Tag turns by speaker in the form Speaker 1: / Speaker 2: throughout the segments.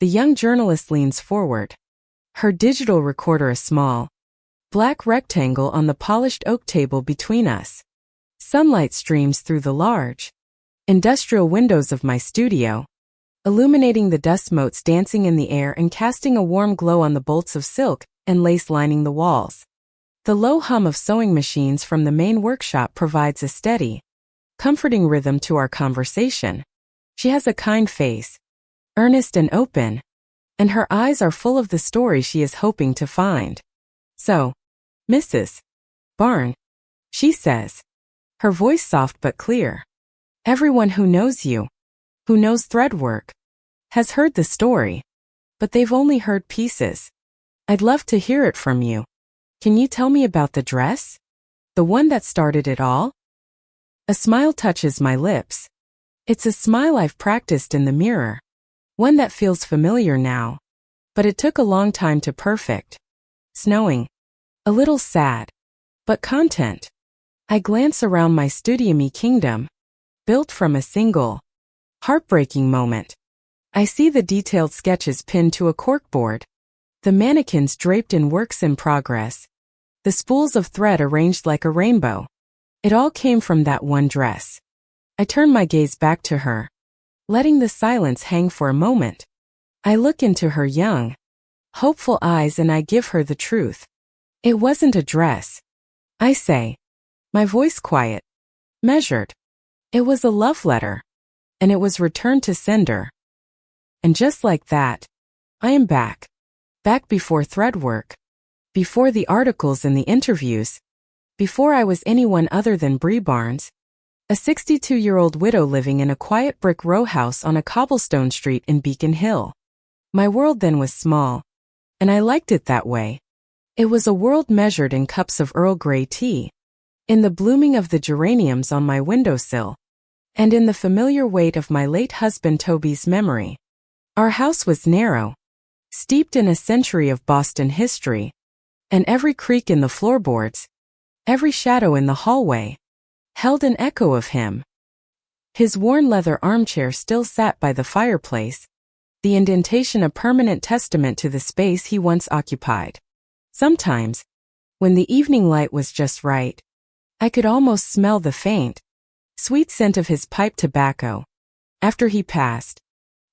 Speaker 1: The young journalist leans forward, her digital recorder a small, black rectangle on the polished oak table between us. Sunlight streams through the large, industrial windows of my studio, illuminating the dust motes dancing in the air and casting a warm glow on the bolts of silk and lace lining the walls. The low hum of sewing machines from the main workshop provides a steady, comforting rhythm to our conversation. She has a kind face, earnest and open, and her eyes are full of the story she is hoping to find. "So, Mrs. Barn," she says, her voice soft but clear. "Everyone who knows you, who knows threadwork, has heard the story, but they've only heard pieces. I'd love to hear it from you. Can you tell me about the dress? The one that started it all?" A smile touches my lips. It's a smile I've practiced in the mirror, one that feels familiar now, but it took a long time to perfect. Snowing, a little sad, but content. I glance around my studio kingdom, built from a single, heartbreaking moment. I see the detailed sketches pinned to a corkboard, the mannequins draped in works in progress, the spools of thread arranged like a rainbow. It all came from that one dress. I turn my gaze back to her, letting the silence hang for a moment. I look into her young, hopeful eyes and I give her the truth. It wasn't a dress, I say, my voice quiet, measured. It was a love letter, and it was returned to sender. And just like that, I am back. Back before threadwork, before the articles and the interviews, before I was anyone other than Bree Barnes, a 62-year-old widow living in a quiet brick row house on a cobblestone street in Beacon Hill. My world then was small, and I liked it that way. It was a world measured in cups of Earl Grey tea, in the blooming of the geraniums on my windowsill, and in the familiar weight of my late husband Toby's memory. Our house was narrow, steeped in a century of Boston history, and every creak in the floorboards, every shadow in the hallway, held an echo of him. His worn leather armchair still sat by the fireplace, the indentation a permanent testament to the space he once occupied. Sometimes, when the evening light was just right, I could almost smell the faint, sweet scent of his pipe tobacco. After he passed,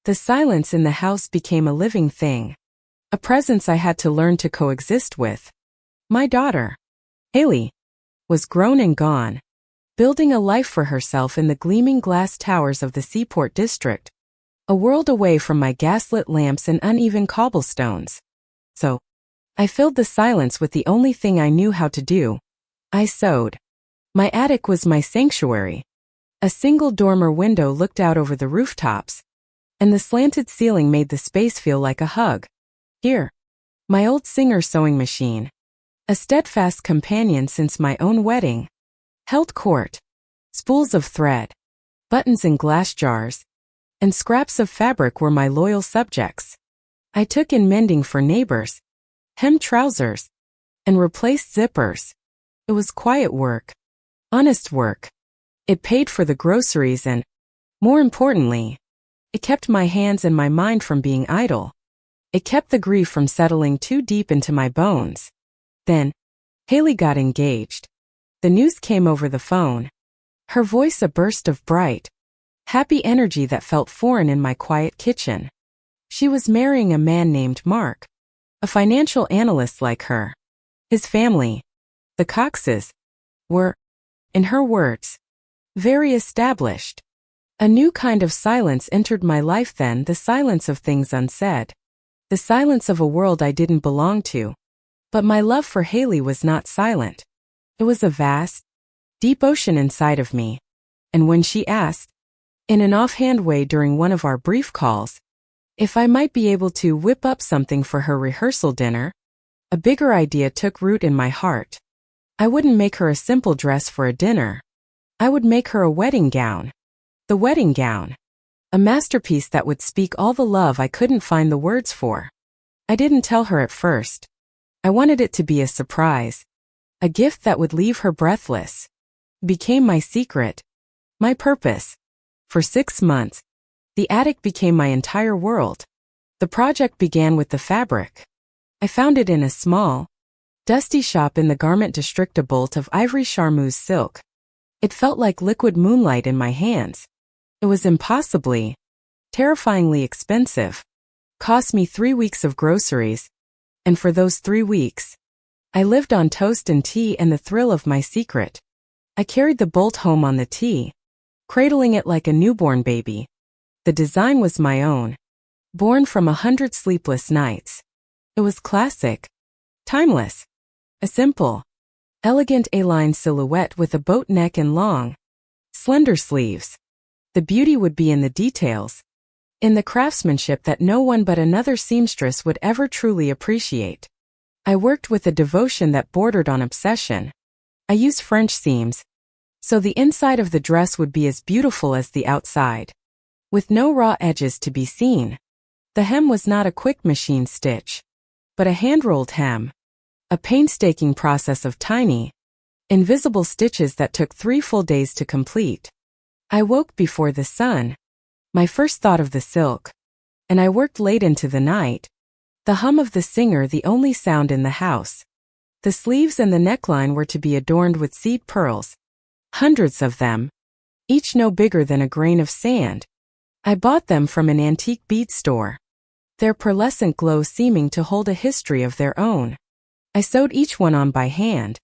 Speaker 1: the silence in the house became a living thing, a presence I had to learn to coexist with. My daughter, Haley, was grown and gone, building a life for herself in the gleaming glass towers of the Seaport District, a world away from my gaslit lamps and uneven cobblestones. So, I filled the silence with the only thing I knew how to do. I sewed. My attic was my sanctuary. A single dormer window looked out over the rooftops, and the slanted ceiling made the space feel like a hug. Here, my old Singer sewing machine, a steadfast companion since my own wedding, held court. Spools of thread, buttons in glass jars, and scraps of fabric were my loyal subjects. I took in mending for neighbors, hemmed trousers, and replaced zippers. It was quiet work, honest work. It paid for the groceries and, more importantly, it kept my hands and my mind from being idle. It kept the grief from settling too deep into my bones. Then, Haley got engaged. The news came over the phone. Her voice a burst of bright, happy energy that felt foreign in my quiet kitchen. She was marrying a man named Mark, a financial analyst like her. His family, the Coxes, were, in her words, very established. A new kind of silence entered my life then, the silence of things unsaid. The silence of a world I didn't belong to. But my love for Haley was not silent. It was a vast, deep ocean inside of me. And when she asked, in an offhand way during one of our brief calls, if I might be able to whip up something for her rehearsal dinner, a bigger idea took root in my heart. I wouldn't make her a simple dress for a dinner. I would make her a wedding gown. The wedding gown. A masterpiece that would speak all the love I couldn't find the words for. I didn't tell her at first. I wanted it to be a surprise. A gift that would leave her breathless. It became my secret. My purpose. For 6 months, the attic became my entire world. The project began with the fabric. I found it in a small, dusty shop in the garment district, a bolt of ivory charmeuse silk. It felt like liquid moonlight in my hands. It was impossibly, terrifyingly expensive. Cost me 3 weeks of groceries. And for those 3 weeks, I lived on toast and tea and the thrill of my secret. I carried the bolt home on the tea, cradling it like a newborn baby. The design was my own, born from 100 sleepless nights. It was classic, timeless, a simple, elegant A-line silhouette with a boat neck and long, slender sleeves. The beauty would be in the details, in the craftsmanship that no one but another seamstress would ever truly appreciate. I worked with a devotion that bordered on obsession. I used French seams, so the inside of the dress would be as beautiful as the outside, with no raw edges to be seen. The hem was not a quick machine stitch, but a hand-rolled hem, a painstaking process of tiny, invisible stitches that took 3 full days to complete. I woke before the sun, my first thought of the silk, and I worked late into the night, the hum of the singer the only sound in the house. The sleeves and the neckline were to be adorned with seed pearls, hundreds of them, each no bigger than a grain of sand. I bought them from an antique bead store, their pearlescent glow seeming to hold a history of their own. I sewed each one on by hand.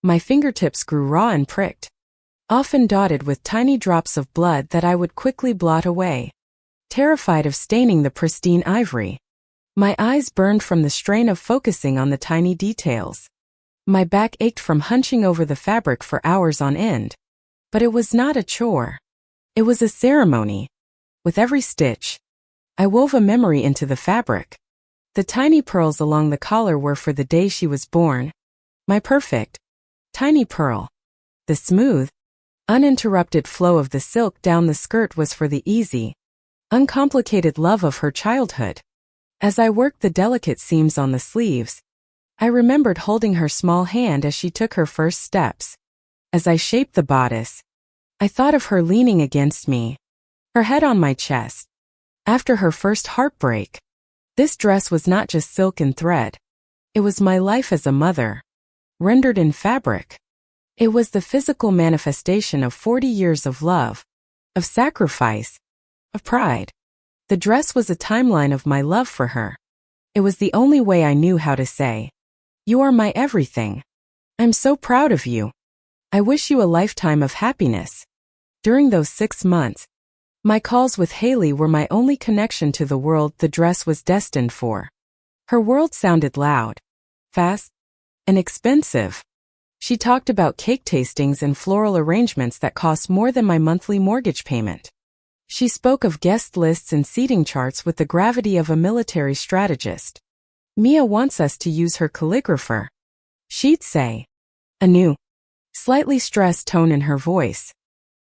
Speaker 1: My fingertips grew raw and pricked, often dotted with tiny drops of blood that I would quickly blot away, terrified of staining the pristine ivory. My eyes burned from the strain of focusing on the tiny details. My back ached from hunching over the fabric for hours on end. But it was not a chore. It was a ceremony. With every stitch, I wove a memory into the fabric. The tiny pearls along the collar were for the day she was born. My perfect, tiny pearl. The smooth, uninterrupted flow of the silk down the skirt was for the easy, uncomplicated love of her childhood. As I worked the delicate seams on the sleeves, I remembered holding her small hand as she took her first steps. As I shaped the bodice, I thought of her leaning against me, her head on my chest. After her first heartbreak, this dress was not just silk and thread. It was my life as a mother, rendered in fabric. It was the physical manifestation of 40 years of love, of sacrifice, of pride. The dress was a timeline of my love for her. It was the only way I knew how to say, "You are my everything. I'm so proud of you. I wish you a lifetime of happiness." During those 6 months, my calls with Haley were my only connection to the world the dress was destined for. Her world sounded loud, fast, and expensive. She talked about cake tastings and floral arrangements that cost more than my monthly mortgage payment. She spoke of guest lists and seating charts with the gravity of a military strategist. "Mia wants us to use her calligrapher," she'd say, a new, slightly stressed tone in her voice.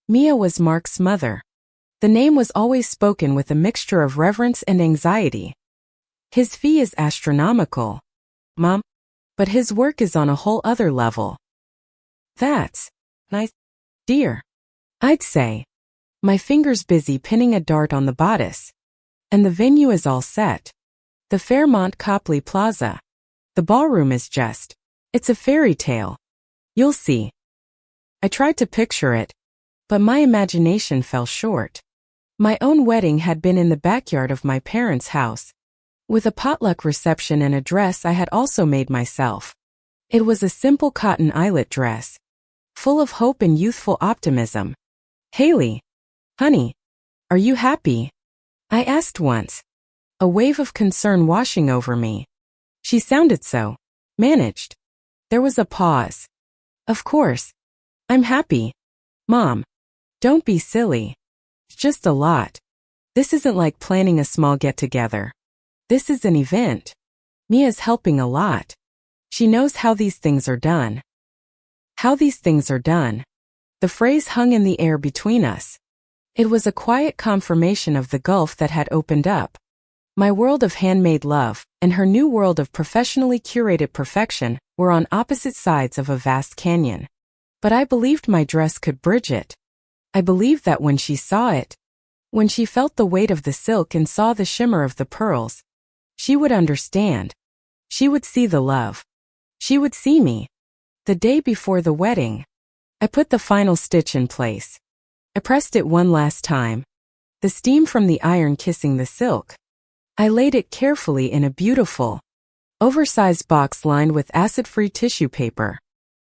Speaker 1: Mia was Mark's mother. The name was always spoken with a mixture of reverence and anxiety. "His fee is astronomical, Mom, but his work is on a whole other level." "That's nice, dear," I'd say, my fingers busy pinning a dart on the bodice. "And the venue is all set. The Fairmont Copley Plaza. The ballroom is just, it's a fairy tale. You'll see." I tried to picture it, but my imagination fell short. My own wedding had been in the backyard of my parents' house, with a potluck reception and a dress I had also made myself. It was a simple cotton eyelet dress, full of hope and youthful optimism. "Haley, honey, are you happy?" I asked once, a wave of concern washing over me. She sounded so managed. There was a pause. "Of course, I'm happy, Mom. Don't be silly. It's just a lot. This isn't like planning a small get-together. This is an event. Mia's helping a lot. She knows how these things are done." How these things are done. The phrase hung in the air between us. It was a quiet confirmation of the gulf that had opened up. My world of handmade love and her new world of professionally curated perfection were on opposite sides of a vast canyon. But I believed my dress could bridge it. I believed that when she saw it, when she felt the weight of the silk and saw the shimmer of the pearls, She would understand. She would see the love. She would see me. The day before the wedding, I put the final stitch in place. I pressed it one last time, the steam from the iron kissing the silk. I laid it carefully in a beautiful, oversized box lined with acid-free tissue paper.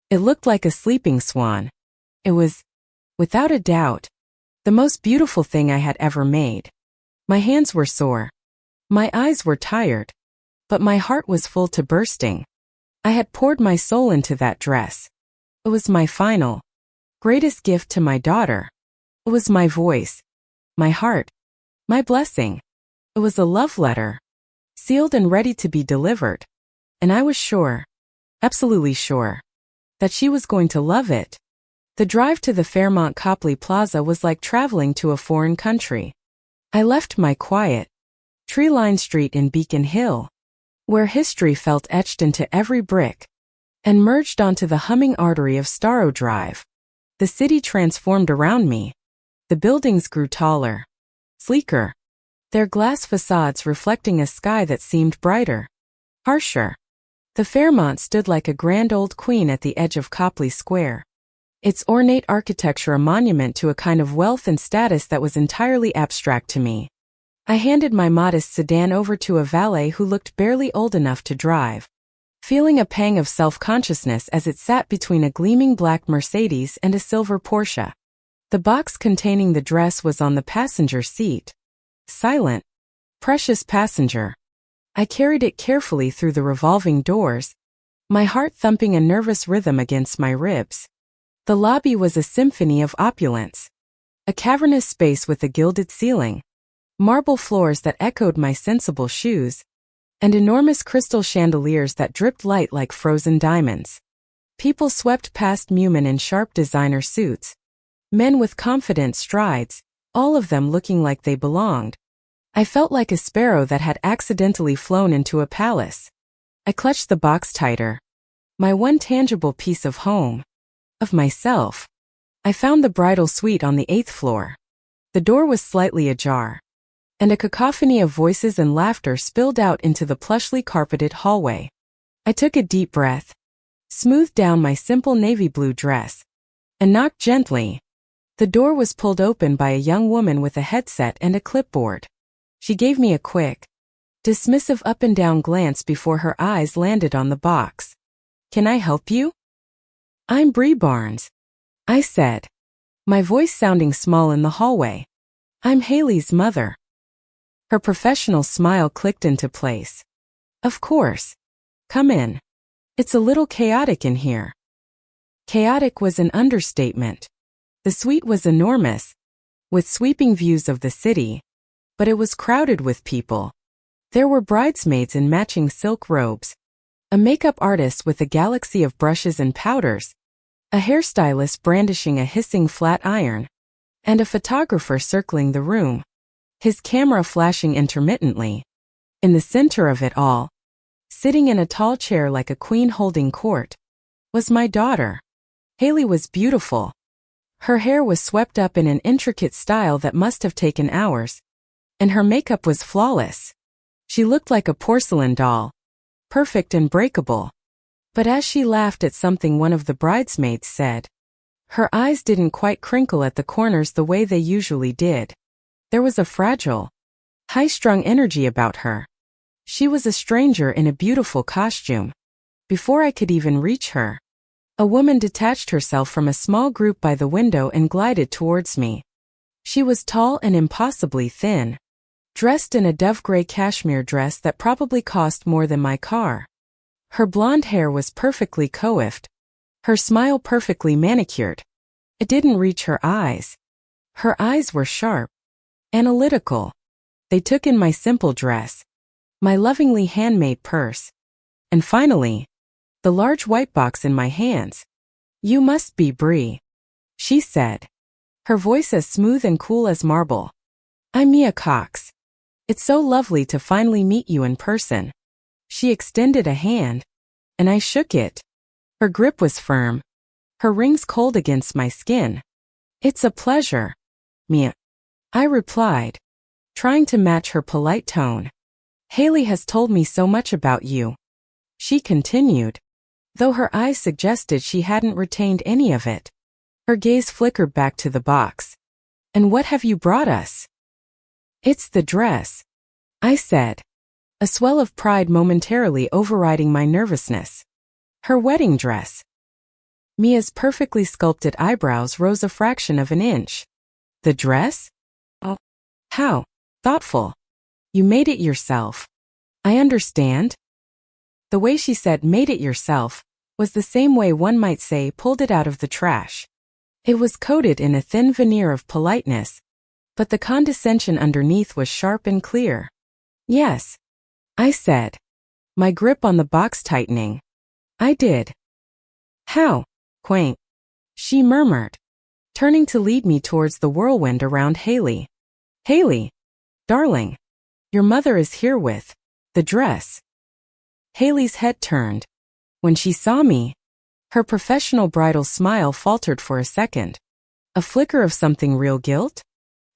Speaker 1: It looked like a sleeping swan. It was, without a doubt, the most beautiful thing I had ever made. My hands were sore. My eyes were tired. But my heart was full to bursting. I had poured my soul into that dress. It was my final, greatest gift to my daughter. It was my voice, my heart, my blessing. It was a love letter, sealed and ready to be delivered. And I was sure, absolutely sure, that she was going to love it. The drive to the Fairmont Copley Plaza was like traveling to a foreign country. I left my quiet, tree-lined street in Beacon Hill, where history felt etched into every brick, and merged onto the humming artery of Starrow Drive. The city transformed around me. The buildings grew taller, sleeker, their glass facades reflecting a sky that seemed brighter, harsher. The Fairmont stood like a grand old queen at the edge of Copley Square, its ornate architecture a monument to a kind of wealth and status that was entirely abstract to me. I handed my modest sedan over to a valet who looked barely old enough to drive, feeling a pang of self-consciousness as it sat between a gleaming black Mercedes and a silver Porsche. The box containing the dress was on the passenger seat. Silent, precious passenger. I carried it carefully through the revolving doors, my heart thumping a nervous rhythm against my ribs. The lobby was a symphony of opulence. A cavernous space with a gilded ceiling, marble floors that echoed my sensible shoes, and enormous crystal chandeliers that dripped light like frozen diamonds. People swept past Mumin in sharp designer suits, men with confident strides, all of them looking like they belonged. I felt like a sparrow that had accidentally flown into a palace. I clutched the box tighter. My one tangible piece of home, of myself. I found the bridal suite on the 8th floor. The door was slightly ajar, and a cacophony of voices and laughter spilled out into the plushly carpeted hallway. I took a deep breath, smoothed down my simple navy blue dress, and knocked gently. The door was pulled open by a young woman with a headset and a clipboard. She gave me a quick, dismissive up-and-down glance before her eyes landed on the box. "Can I help you?" "I'm Bree Barnes," I said, my voice sounding small in the hallway. "I'm Haley's mother." Her professional smile clicked into place. "Of course. Come in. It's a little chaotic in here." Chaotic was an understatement. The suite was enormous, with sweeping views of the city, but it was crowded with people. There were bridesmaids in matching silk robes, a makeup artist with a galaxy of brushes and powders, a hairstylist brandishing a hissing flat iron, and a photographer circling the room, his camera flashing intermittently. In the center of it all, sitting in a tall chair like a queen holding court, was my daughter. Haley was beautiful. Her hair was swept up in an intricate style that must have taken hours, and her makeup was flawless. She looked like a porcelain doll, perfect and breakable. But as she laughed at something one of the bridesmaids said, her eyes didn't quite crinkle at the corners the way they usually did. There was a fragile, high-strung energy about her. She was a stranger in a beautiful costume. Before I could even reach her, a woman detached herself from a small group by the window and glided towards me. She was tall and impossibly thin, dressed in a dove-gray cashmere dress that probably cost more than my car. Her blonde hair was perfectly coiffed, her smile perfectly manicured. It didn't reach her eyes. Her eyes were sharp, analytical. They took in my simple dress, my lovingly handmade purse, and finally, the large white box in my hands. "You must be Bree," she said, her voice as smooth and cool as marble. "I'm Mia Cox. It's so lovely to finally meet you in person." She extended a hand, and I shook it. Her grip was firm, her rings cold against my skin. "It's a pleasure, Mia," I replied, trying to match her polite tone. Haley has told me so much about you, she continued, though her eyes suggested she hadn't retained any of it. Her gaze flickered back to the box. And what have you brought us? It's the dress, I said, a swell of pride momentarily overriding my nervousness. Her wedding dress. Mia's perfectly sculpted eyebrows rose a fraction of an inch. The dress? Oh, how thoughtful. You made it yourself. I understand. The way she said made it yourself was the same way one might say pulled it out of the trash. It was coated in a thin veneer of politeness, but the condescension underneath was sharp and clear. Yes, I said, my grip on the box tightening. I did. How quaint, she murmured, turning to lead me towards the whirlwind around Haley. Haley, darling, your mother is here with the dress. Haley's head turned. When she saw me, her professional bridal smile faltered for a second. A flicker of something real guilt?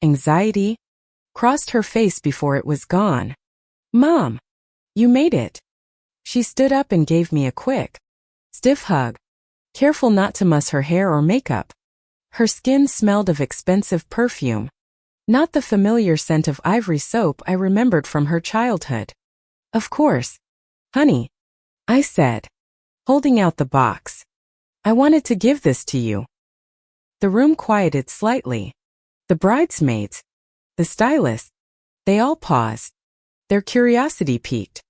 Speaker 1: Anxiety? Crossed her face before it was gone. Mom, you made it. She stood up and gave me a quick, stiff hug, careful not to muss her hair or makeup. Her skin smelled of expensive perfume, not the familiar scent of ivory soap I remembered from her childhood. Of course, honey, I said, holding out the box. I wanted to give this to you. The room quieted slightly. The bridesmaids, the stylist, they all paused. Their curiosity piqued.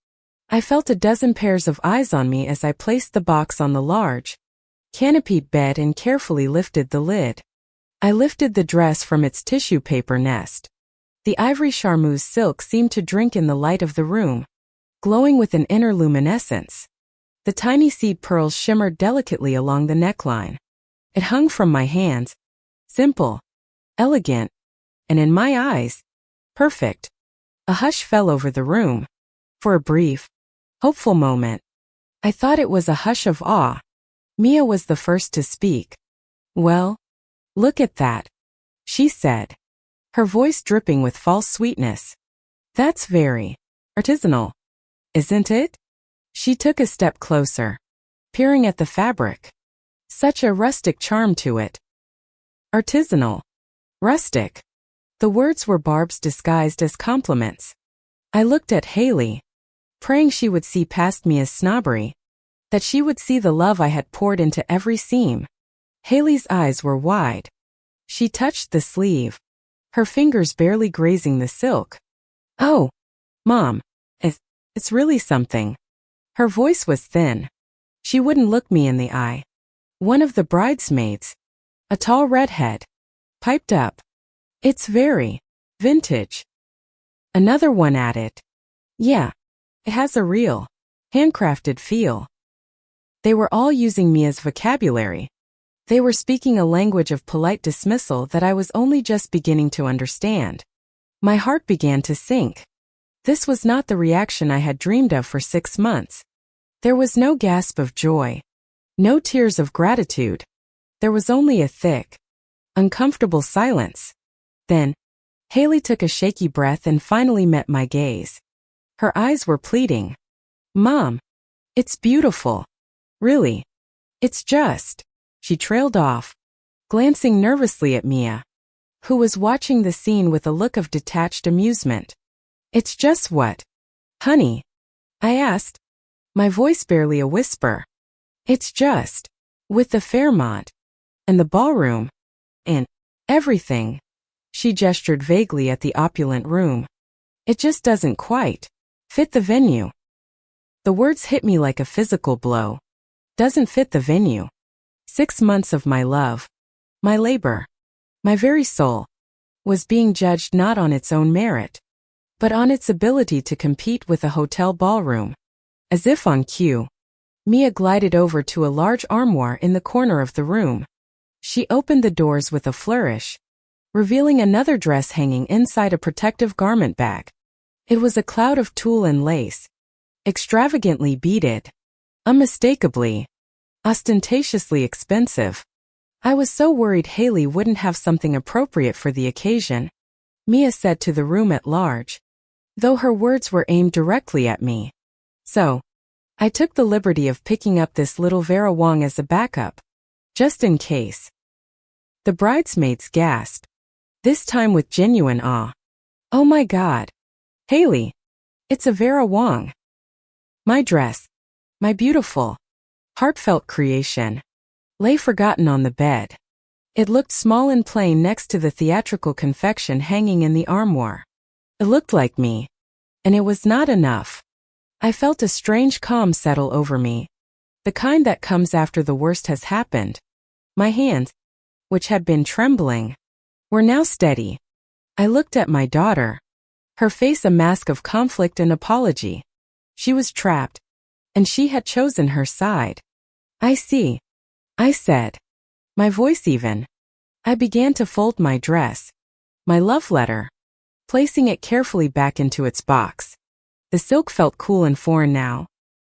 Speaker 1: I felt a dozen pairs of eyes on me as I placed the box on the large, canopied bed and carefully lifted the lid. I lifted the dress from its tissue paper nest. The ivory charmeuse silk seemed to drink in the light of the room, glowing with an inner luminescence. The tiny seed pearls shimmered delicately along the neckline. It hung from my hands, simple, elegant, and in my eyes, perfect. A hush fell over the room. For a brief, hopeful moment, I thought it was a hush of awe. Mia was the first to speak. Well, look at that, she said, her voice dripping with false sweetness. That's very artisanal, isn't it? She took a step closer, peering at the fabric. Such a rustic charm to it. Artisanal. Rustic. The words were barbs disguised as compliments. I looked at Haley, praying she would see past Mia's snobbery, that she would see the love I had poured into every seam. Haley's eyes were wide. She touched the sleeve, her fingers barely grazing the silk. Oh, Mom, it's really something. Her voice was thin. She wouldn't look me in the eye. One of the bridesmaids, a tall redhead, piped up. It's very vintage. Another one added, yeah, it has a real, handcrafted feel. They were all using Mia's vocabulary. They were speaking a language of polite dismissal that I was only just beginning to understand. My heart began to sink. This was not the reaction I had dreamed of for 6 months. There was no gasp of joy, no tears of gratitude. There was only a thick, uncomfortable silence. Then, Haley took a shaky breath and finally met my gaze. Her eyes were pleading. Mom, it's beautiful. Really. It's just. She trailed off, glancing nervously at Mia, who was watching the scene with a look of detached amusement. It's just what? Honey? I asked, my voice barely a whisper. It's just. With the Fairmont. And the ballroom. And everything. She gestured vaguely at the opulent room. It just doesn't quite fit the venue. The words hit me like a physical blow. Doesn't fit the venue. 6 months of my love, my labor, my very soul, was being judged not on its own merit, but on its ability to compete with a hotel ballroom. As if on cue, Mia glided over to a large armoire in the corner of the room. She opened the doors with a flourish, revealing another dress hanging inside a protective garment bag. It was a cloud of tulle and lace, extravagantly beaded, unmistakably, ostentatiously expensive. I was so worried Haley wouldn't have something appropriate for the occasion. Mia said to the room at large, though her words were aimed directly at me. So, I took the liberty of picking up this little Vera Wang as a backup, just in case. The bridesmaids gasped, this time with genuine awe. Oh my God. Haley, it's a Vera Wang. My dress, my beautiful, heartfelt creation, lay forgotten on the bed. It looked small and plain next to the theatrical confection hanging in the armoire. It looked like me, and it was not enough. I felt a strange calm settle over me, the kind that comes after the worst has happened. My hands, which had been trembling, were now steady. I looked at my daughter, her face a mask of conflict and apology. She was trapped, and she had chosen her side. I see, I said, my voice even. I began to fold my dress, my love letter, placing it carefully back into its box. The silk felt cool and foreign now,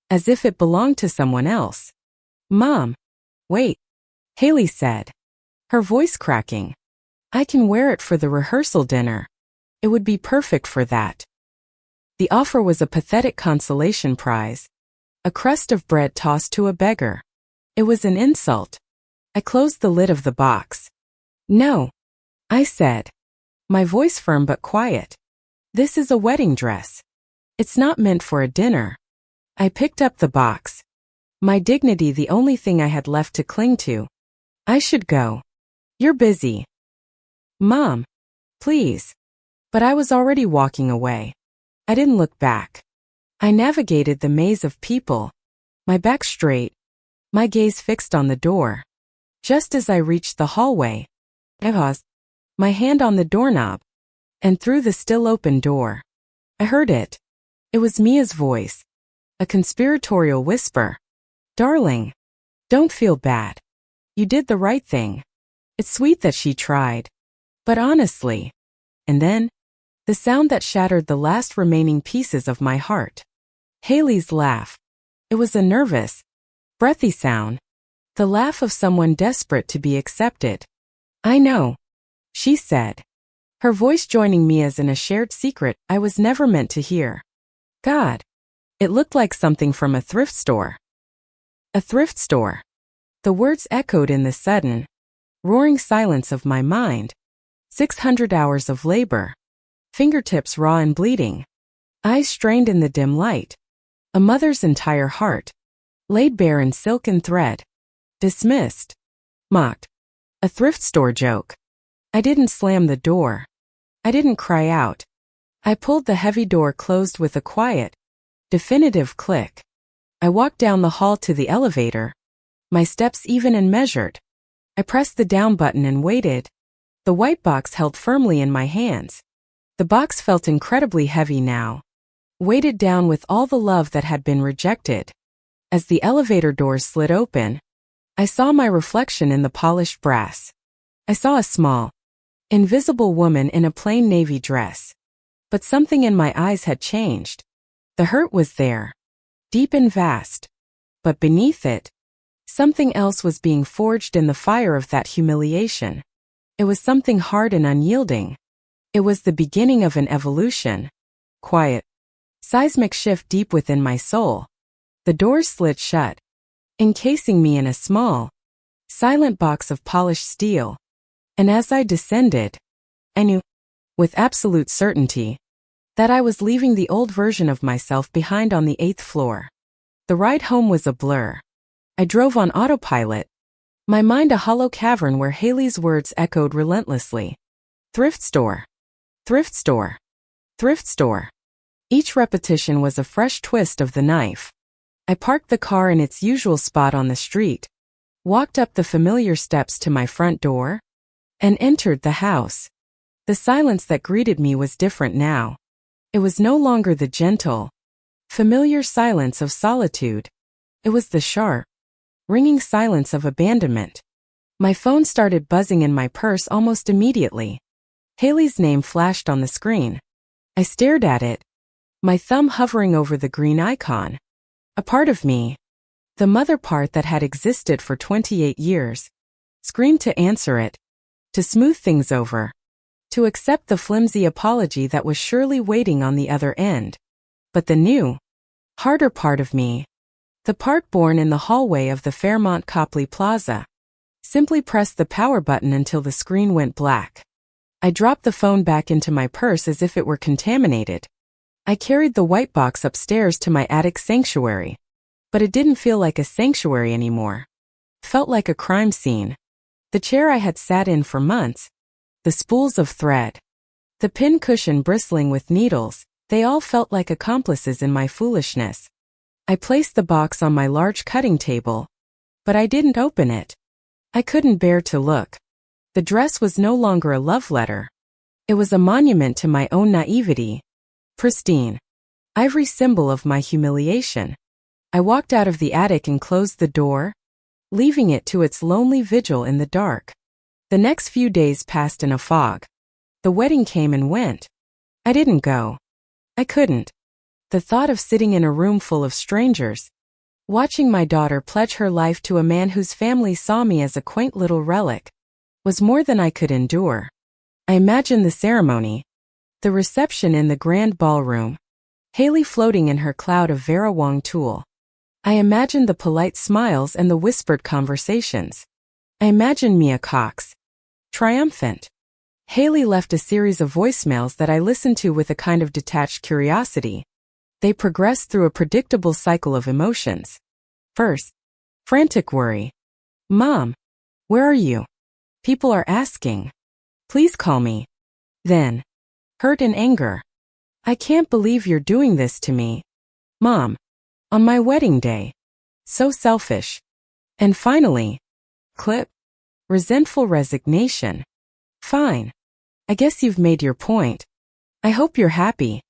Speaker 1: as if it belonged to someone else. Mom, wait, Haley said, her voice cracking. I can wear it for the rehearsal dinner. It would be perfect for that. The offer was a pathetic consolation prize, a crust of bread tossed to a beggar. It was an insult. I closed the lid of the box. No, I said, my voice firm but quiet. This is a wedding dress. It's not meant for a dinner. I picked up the box. My dignity the only thing I had left to cling to. I should go. You're busy. Mom, please. But I was already walking away. I didn't look back. I navigated the maze of people, my back straight, my gaze fixed on the door. Just as I reached the hallway, I paused, my hand on the doorknob, and through the still open door, I heard it. It was Mia's voice, a conspiratorial whisper. Darling, don't feel bad. You did the right thing. It's sweet that she tried. But honestly. And then, the sound that shattered the last remaining pieces of my heart. Haley's laugh. It was a nervous, breathy sound. The laugh of someone desperate to be accepted. I know, she said, her voice joining Mia's in a shared secret I was never meant to hear. God, it looked like something from a thrift store. A thrift store. The words echoed in the sudden, roaring silence of my mind. 600 hours of labor. Fingertips raw and bleeding. Eyes strained in the dim light. A mother's entire heart. Laid bare in silk and thread. Dismissed. Mocked. A thrift store joke. I didn't slam the door. I didn't cry out. I pulled the heavy door closed with a quiet, definitive click. I walked down the hall to the elevator, my steps even and measured. I pressed the down button and waited. The white box held firmly in my hands. The box felt incredibly heavy now, weighted down with all the love that had been rejected. As the elevator doors slid open, I saw my reflection in the polished brass. I saw a small, invisible woman in a plain navy dress. But something in my eyes had changed. The hurt was there, deep and vast. But beneath it, something else was being forged in the fire of that humiliation. It was something hard and unyielding. It was the beginning of an evolution. Quiet, seismic shift deep within my soul. The doors slid shut, encasing me in a small, silent box of polished steel. And as I descended, I knew, with absolute certainty, that I was leaving the old version of myself behind on the 8th floor. The ride home was a blur. I drove on autopilot, my mind a hollow cavern where Haley's words echoed relentlessly. Thrift store. Thrift store. Thrift store. Each repetition was a fresh twist of the knife. I parked the car in its usual spot on the street, walked up the familiar steps to my front door, and entered the house. The silence that greeted me was different now. It was no longer the gentle, familiar silence of solitude. It was the sharp, ringing silence of abandonment. My phone started buzzing in my purse almost immediately. Haley's name flashed on the screen. I stared at it, my thumb hovering over the green icon. A part of me, the mother part that had existed for 28 years, screamed to answer it, to smooth things over. to accept the flimsy apology that was surely waiting on the other end. But the new, harder part of me, the part born in the hallway of the Fairmont Copley Plaza, simply pressed the power button until the screen went black. I dropped the phone back into my purse as if it were contaminated. I carried the white box upstairs to my attic sanctuary. But it didn't feel like a sanctuary anymore. Felt like a crime scene. The chair I had sat in for months, the spools of thread, the pin cushion bristling with needles, they all felt like accomplices in my foolishness. I placed the box on my large cutting table, but I didn't open it. I couldn't bear to look. The dress was no longer a love letter. It was a monument to my own naivety. Pristine. Ivory symbol of my humiliation. I walked out of the attic and closed the door, leaving it to its lonely vigil in the dark. The next few days passed in a fog. The wedding came and went. I didn't go. I couldn't. The thought of sitting in a room full of strangers, watching my daughter pledge her life to a man whose family saw me as a quaint little relic, was more than I could endure. I imagined the ceremony, the reception in the grand ballroom, Haley floating in her cloud of Vera Wang tulle. I imagined the polite smiles and the whispered conversations. I imagined Mia Cox, triumphant. Haley left a series of voicemails that I listened to with a kind of detached curiosity. They progressed through a predictable cycle of emotions. First, frantic worry. Mom, where are you? People are asking. Please call me. Then, hurt and anger. I can't believe you're doing this to me. Mom. On my wedding day. So selfish. And finally, clip. Resentful resignation. Fine. I guess you've made your point. I hope you're happy.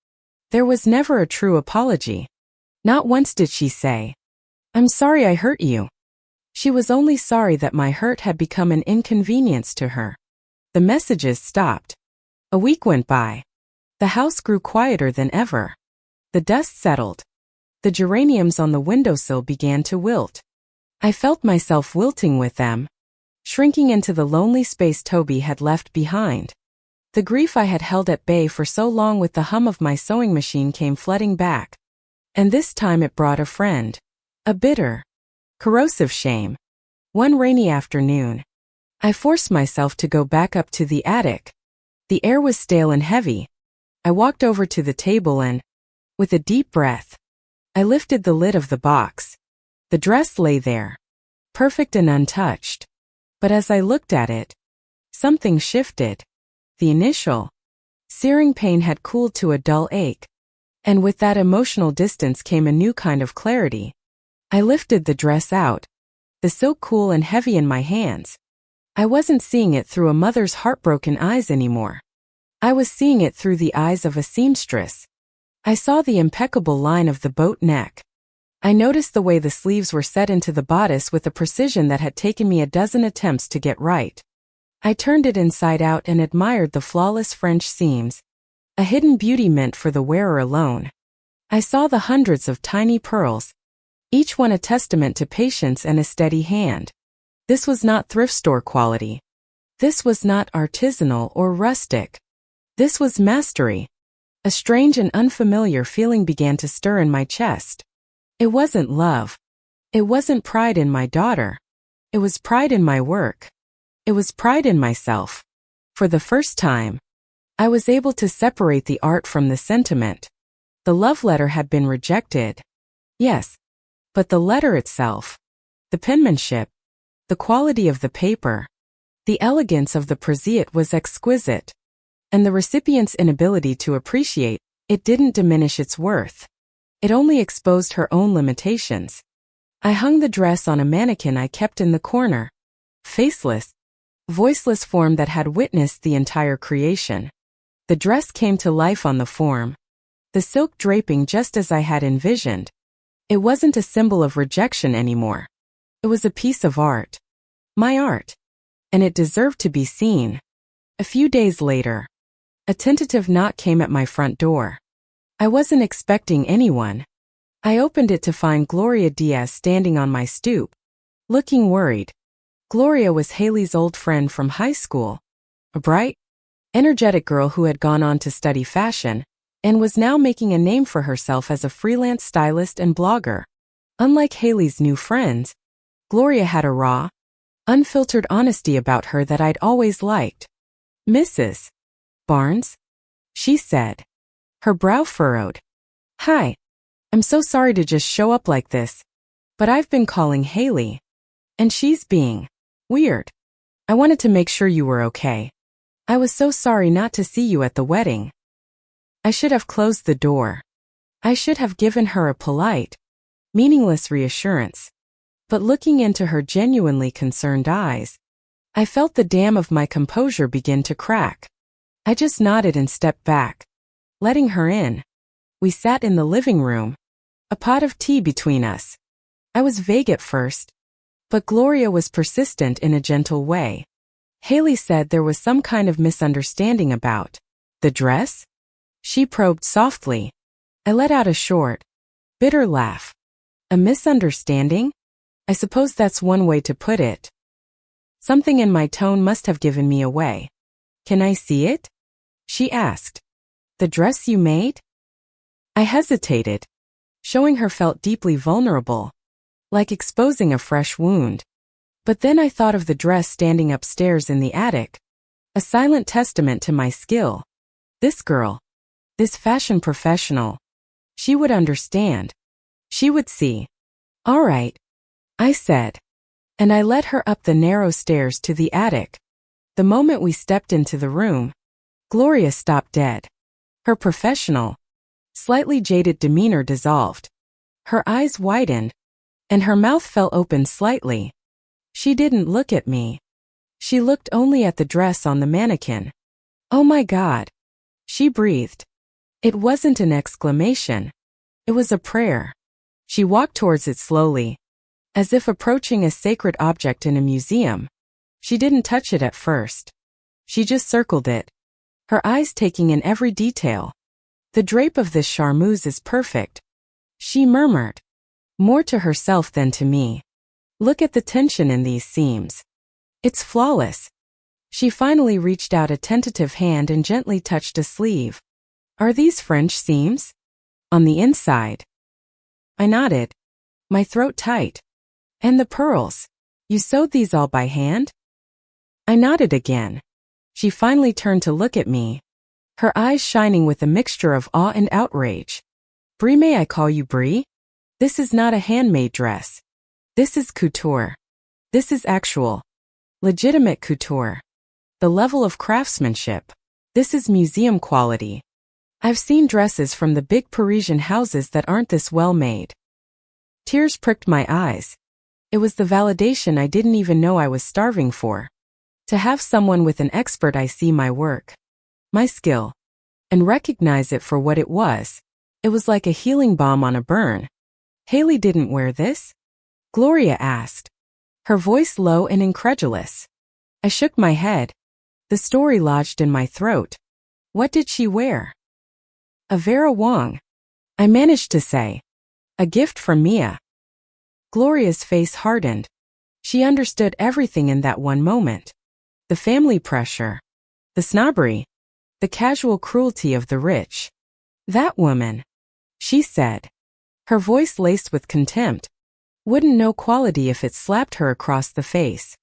Speaker 1: There was never a true apology. Not once did she say, I'm sorry I hurt you. She was only sorry that my hurt had become an inconvenience to her. The messages stopped. A week went by. The house grew quieter than ever. The dust settled. The geraniums on the windowsill began to wilt. I felt myself wilting with them, shrinking into the lonely space Toby had left behind. The grief I had held at bay for so long with the hum of my sewing machine came flooding back. And this time it brought a friend. A bitter, corrosive shame. One rainy afternoon, I forced myself to go back up to the attic. The air was stale and heavy. I walked over to the table and, with a deep breath, I lifted the lid of the box. The dress lay there, perfect and untouched. But as I looked at it, something shifted. The initial, searing pain had cooled to a dull ache. And with that emotional distance came a new kind of clarity. I lifted the dress out, the silk cool and heavy in my hands. I wasn't seeing it through a mother's heartbroken eyes anymore. I was seeing it through the eyes of a seamstress. I saw the impeccable line of the boat neck. I noticed the way the sleeves were set into the bodice with a precision that had taken me a dozen attempts to get right. I turned it inside out and admired the flawless French seams, a hidden beauty meant for the wearer alone. I saw the hundreds of tiny pearls, each one a testament to patience and a steady hand. This was not thrift store quality. This was not artisanal or rustic. This was mastery. A strange and unfamiliar feeling began to stir in my chest. It wasn't love. It wasn't pride in my daughter. It was pride in my work. It was pride in myself. For the first time, I was able to separate the art from the sentiment. The love letter had been rejected. Yes. But the letter itself, the penmanship, the quality of the paper, the elegance of the prosaic was exquisite. And the recipient's inability to appreciate it didn't diminish its worth. It only exposed her own limitations. I hung the dress on a mannequin I kept in the corner. Faceless, voiceless form that had witnessed the entire creation. The dress came to life on the form. The silk draping just as I had envisioned. It wasn't a symbol of rejection anymore. It was a piece of art. My art. And it deserved to be seen. A few days later, a tentative knock came at my front door. I wasn't expecting anyone. I opened it to find Gloria Diaz standing on my stoop, looking worried. Gloria was Haley's old friend from high school. A bright, energetic girl who had gone on to study fashion and was now making a name for herself as a freelance stylist and blogger. Unlike Haley's new friends, Gloria had a raw, unfiltered honesty about her that I'd always liked. "Mrs. Barnes?" she said, her brow furrowed. "Hi. I'm so sorry to just show up like this, but I've been calling Haley, and she's being weird. I wanted to make sure you were okay. I was so sorry not to see you at the wedding." I should have closed the door. I should have given her a polite, meaningless reassurance. But looking into her genuinely concerned eyes, I felt the dam of my composure begin to crack. I just nodded and stepped back, letting her in. We sat in the living room, a pot of tea between us. I was vague at first, but Gloria was persistent in a gentle way. Haley said there was some kind of misunderstanding about the dress? She probed softly. I let out a short, bitter laugh. A misunderstanding? I suppose that's one way to put it. Something in my tone must have given me away. "Can I see it?" she asked. "The dress you made?" I hesitated. Showing her felt deeply vulnerable, like exposing a fresh wound. But then I thought of the dress standing upstairs in the attic, a silent testament to my skill. This girl, this fashion professional, she would understand. She would see. "All right," I said, and I led her up the narrow stairs to the attic. The moment we stepped into the room, Gloria stopped dead. Her professional, slightly jaded demeanor dissolved. Her eyes widened, and her mouth fell open slightly. She didn't look at me. She looked only at the dress on the mannequin. "Oh my God," she breathed. It wasn't an exclamation. It was a prayer. She walked towards it slowly, as if approaching a sacred object in a museum. She didn't touch it at first. She just circled it, her eyes taking in every detail. "The drape of this charmeuse is perfect," she murmured, more to herself than to me. "Look at the tension in these seams. It's flawless." She finally reached out a tentative hand and gently touched a sleeve. "Are these French seams? On the inside?" I nodded, my throat tight. "And the pearls? You sewed these all by hand?" I nodded again. She finally turned to look at me, her eyes shining with a mixture of awe and outrage. "Brie, may I call you Brie? This is not a handmade dress. This is couture. This is actual, legitimate couture. The level of craftsmanship. This is museum quality. I've seen dresses from the big Parisian houses that aren't this well made." Tears pricked my eyes. It was the validation I didn't even know I was starving for. To have someone with an expert eye see my work, my skill, and recognize it for what it was like a healing balm on a burn. "Haley didn't wear this?" Gloria asked, her voice low and incredulous. I shook my head. The story lodged in my throat. "What did she wear?" "A Vera Wang," I managed to say. "A gift from Mia." Gloria's face hardened. She understood everything in that one moment. The family pressure, the snobbery, the casual cruelty of the rich. "That woman," she said, her voice laced with contempt, "wouldn't know quality if it slapped her across the face.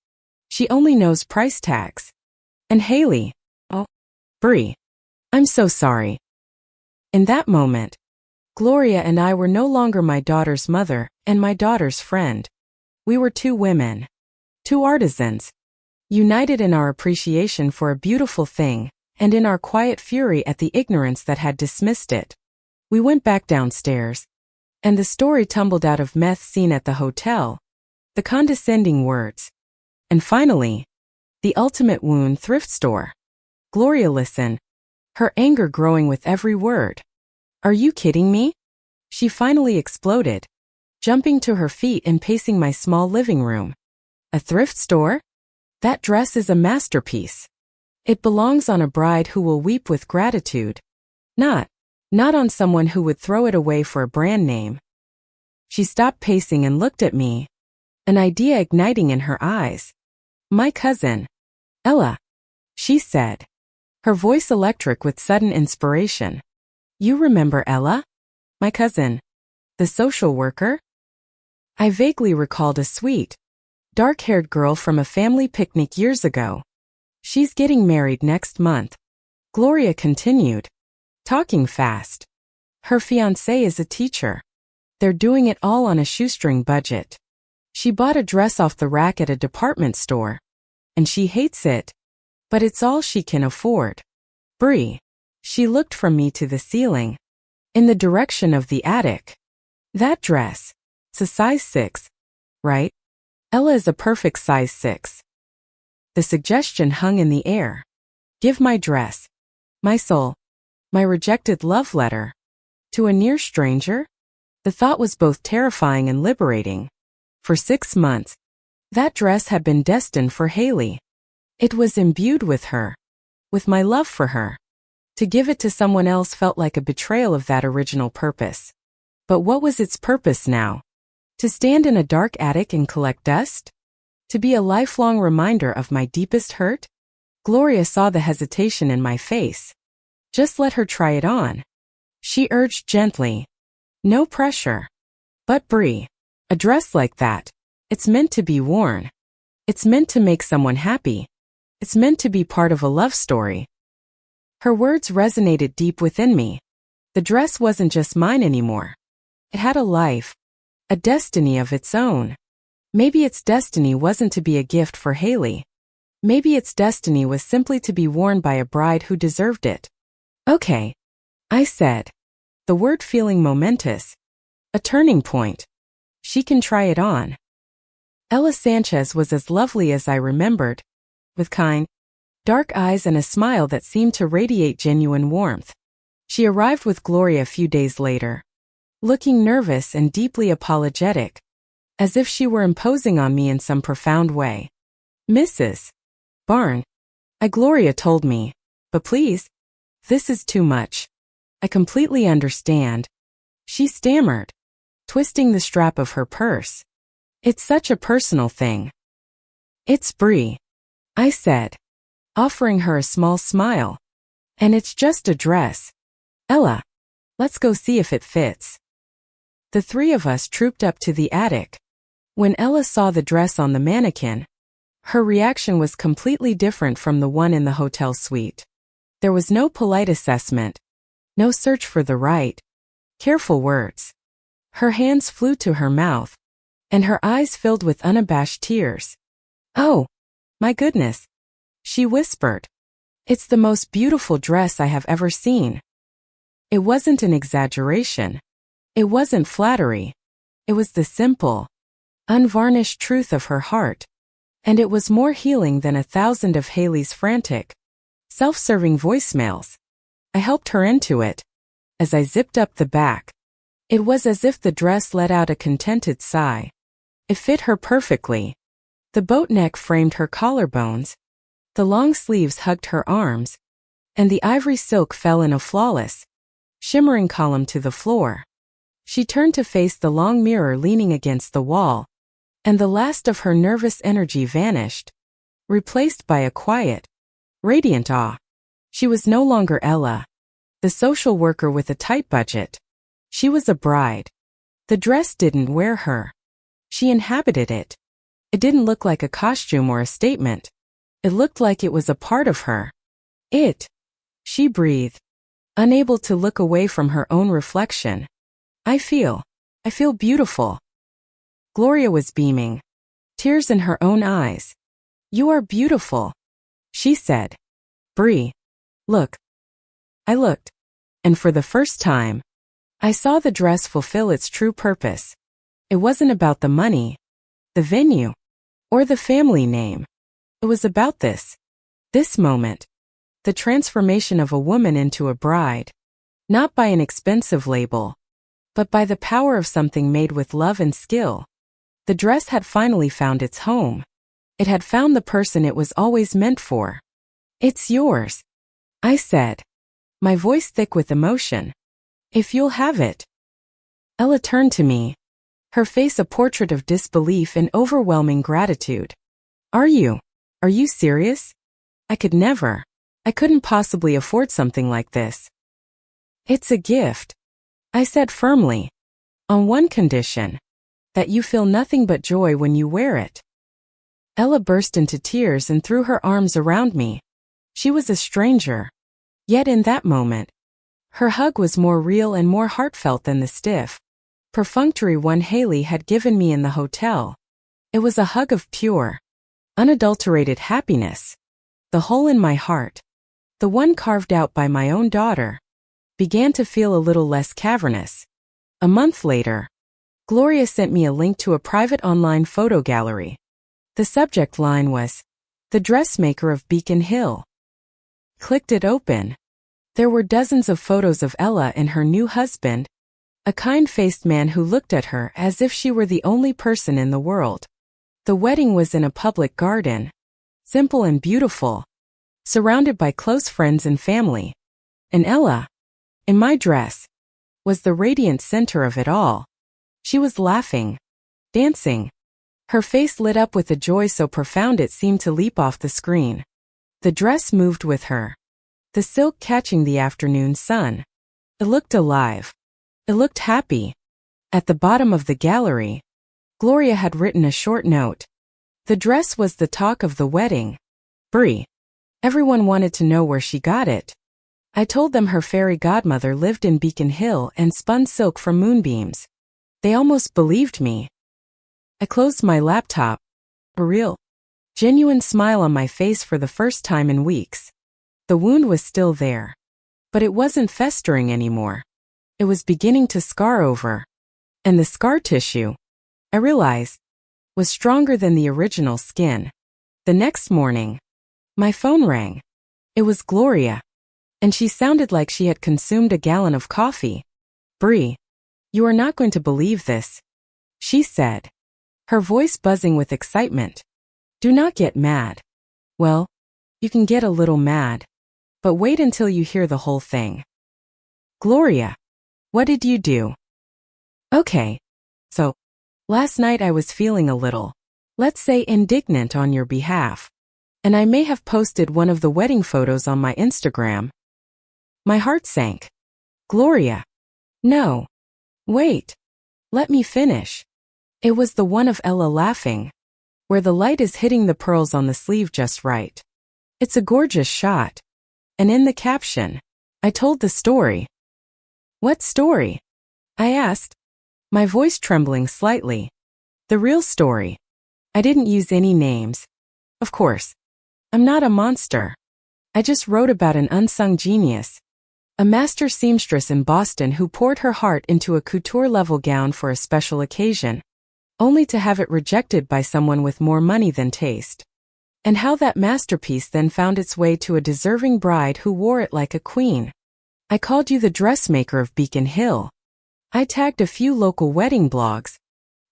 Speaker 1: She only knows price tags. And Haley, oh, Brie, I'm so sorry." In that moment, Gloria and I were no longer my daughter's mother and my daughter's friend. We were two women, two artisans, united in our appreciation for a beautiful thing and in our quiet fury at the ignorance that had dismissed it. We went back downstairs, and the story tumbled out of meth scene at the hotel, the condescending words, and finally, the ultimate wound thrift store. Gloria listened, her anger growing with every word. "Are you kidding me?" she finally exploded, jumping to her feet and pacing my small living room. "A thrift store? That dress is a masterpiece. It belongs on a bride who will weep with gratitude. Not on someone who would throw it away for a brand name." She stopped pacing and looked at me, an idea igniting in her eyes. "My cousin, Ella," she said, her voice electric with sudden inspiration. You remember Ella? My cousin. The social worker? I vaguely recalled a sweet, dark-haired girl from a family picnic years ago. She's getting married next month. Gloria continued, talking fast. Her fiancé is a teacher. They're doing it all on a shoestring budget. She bought a dress off the rack at a department store. And she hates it. But it's all she can afford. Bree. She looked from me to the ceiling. In the direction of the attic. That dress. It's a size 6. Right? Ella is a perfect size 6. The suggestion hung in the air. Give my dress. My soul. My rejected love letter. To a near stranger? The thought was both terrifying and liberating. For 6 months, that dress had been destined for Haley. It was imbued with her. With my love for her. To give it to someone else felt like a betrayal of that original purpose. But what was its purpose now? To stand in a dark attic and collect dust? To be a lifelong reminder of my deepest hurt? Gloria saw the hesitation in my face. Just let her try it on. She urged gently. No pressure. But Bree, a dress like that, it's meant to be worn. It's meant to make someone happy. It's meant to be part of a love story. Her words resonated deep within me. The dress wasn't just mine anymore. It had a life, a destiny of its own. Maybe its destiny wasn't to be a gift for Haley. Maybe its destiny was simply to be worn by a bride who deserved it. Okay, I said, the word feeling momentous. A turning point. She can try it on. Ella Sanchez was as lovely as I remembered, with kind, dark eyes and a smile that seemed to radiate genuine warmth. She arrived with Gloria a few days later, looking nervous and deeply apologetic, as if she were imposing on me in some profound way. Mrs. Barn, Gloria told me, but please, this is too much. I completely understand. She stammered, twisting the strap of her purse. It's such a personal thing. It's Bree, I said, offering her a small smile. And it's just a dress. Ella, let's go see if it fits. The three of us trooped up to the attic. When Ella saw the dress on the mannequin, her reaction was completely different from the one in the hotel suite. There was no polite assessment, no search for the right, careful words. Her hands flew to her mouth, and her eyes filled with unabashed tears. Oh, my goodness, she whispered. It's the most beautiful dress I have ever seen. It wasn't an exaggeration. It wasn't flattery. It was the simple, unvarnished truth of her heart. And it was more healing than 1,000 of Haley's frantic, self-serving voicemails. I helped her into it. As I zipped up the back, it was as if the dress let out a contented sigh. It fit her perfectly. The boat neck framed her collarbones. The long sleeves hugged her arms. And the ivory silk fell in a flawless, shimmering column to the floor. She turned to face the long mirror leaning against the wall, and the last of her nervous energy vanished, replaced by a quiet, radiant awe. She was no longer Ella, the social worker with a tight budget. She was a bride. The dress didn't wear her. She inhabited it. It didn't look like a costume or a statement. It looked like it was a part of her. She breathed, unable to look away from her own reflection. I feel beautiful. Gloria was beaming, tears in her own eyes. You are beautiful, she said. Bree, look. I looked, and for the first time, I saw the dress fulfill its true purpose. It wasn't about the money, the venue, or the family name. It was about this moment, the transformation of a woman into a bride, not by an expensive label, but by the power of something made with love and skill. The dress had finally found its home. It had found the person it was always meant for. It's yours, I said, my voice thick with emotion. If you'll have it. Ella turned to me, her face a portrait of disbelief and overwhelming gratitude. Are you serious? I could never. I couldn't possibly afford something like this. It's a gift, I said firmly. On one condition. That you feel nothing but joy when you wear it. Ella burst into tears and threw her arms around me. She was a stranger. Yet in that moment, her hug was more real and more heartfelt than the stiff, perfunctory one Haley had given me in the hotel. It was a hug of pure, unadulterated happiness. The hole in my heart, the one carved out by my own daughter, began to feel a little less cavernous. A month later, Gloria sent me a link to a private online photo gallery. The subject line was, "The Dressmaker of Beacon Hill." Clicked it open. There were dozens of photos of Ella and her new husband, a kind-faced man who looked at her as if she were the only person in the world. The wedding was in a public garden, simple and beautiful, surrounded by close friends and family. And Ella, in my dress, was the radiant center of it all. She was laughing, dancing. Her face lit up with a joy so profound it seemed to leap off the screen. The dress moved with her, the silk catching the afternoon sun. It looked alive. It looked happy. At the bottom of the gallery, Gloria had written a short note. The dress was the talk of the wedding. Brie. Everyone wanted to know where she got it. I told them her fairy godmother lived in Beacon Hill and spun silk from moonbeams. They almost believed me. I closed my laptop. A real, genuine smile on my face for the first time in weeks. The wound was still there. But it wasn't festering anymore. It was beginning to scar over. And the scar tissue, I realized, was stronger than the original skin. The next morning, my phone rang. It was Gloria. And she sounded like she had consumed a gallon of coffee. "Brie, you are not going to believe this," she said, her voice buzzing with excitement. "Do not get mad. Well, you can get a little mad. But wait until you hear the whole thing." "Gloria, what did you do?" "Okay. So, last night I was feeling a little, let's say, indignant on your behalf. And I may have posted one of the wedding photos on my Instagram." My heart sank. "Gloria. No. Wait. Let me finish." It was the one of Ella laughing, where the light is hitting the pearls on the sleeve just right. It's a gorgeous shot. And in the caption, I told the story. "What story?" I asked, my voice trembling slightly. "The real story. I didn't use any names. Of course. I'm not a monster. I just wrote about an unsung genius. A master seamstress in Boston who poured her heart into a couture-level gown for a special occasion, only to have it rejected by someone with more money than taste. And how that masterpiece then found its way to a deserving bride who wore it like a queen. I called you the dressmaker of Beacon Hill. I tagged a few local wedding blogs,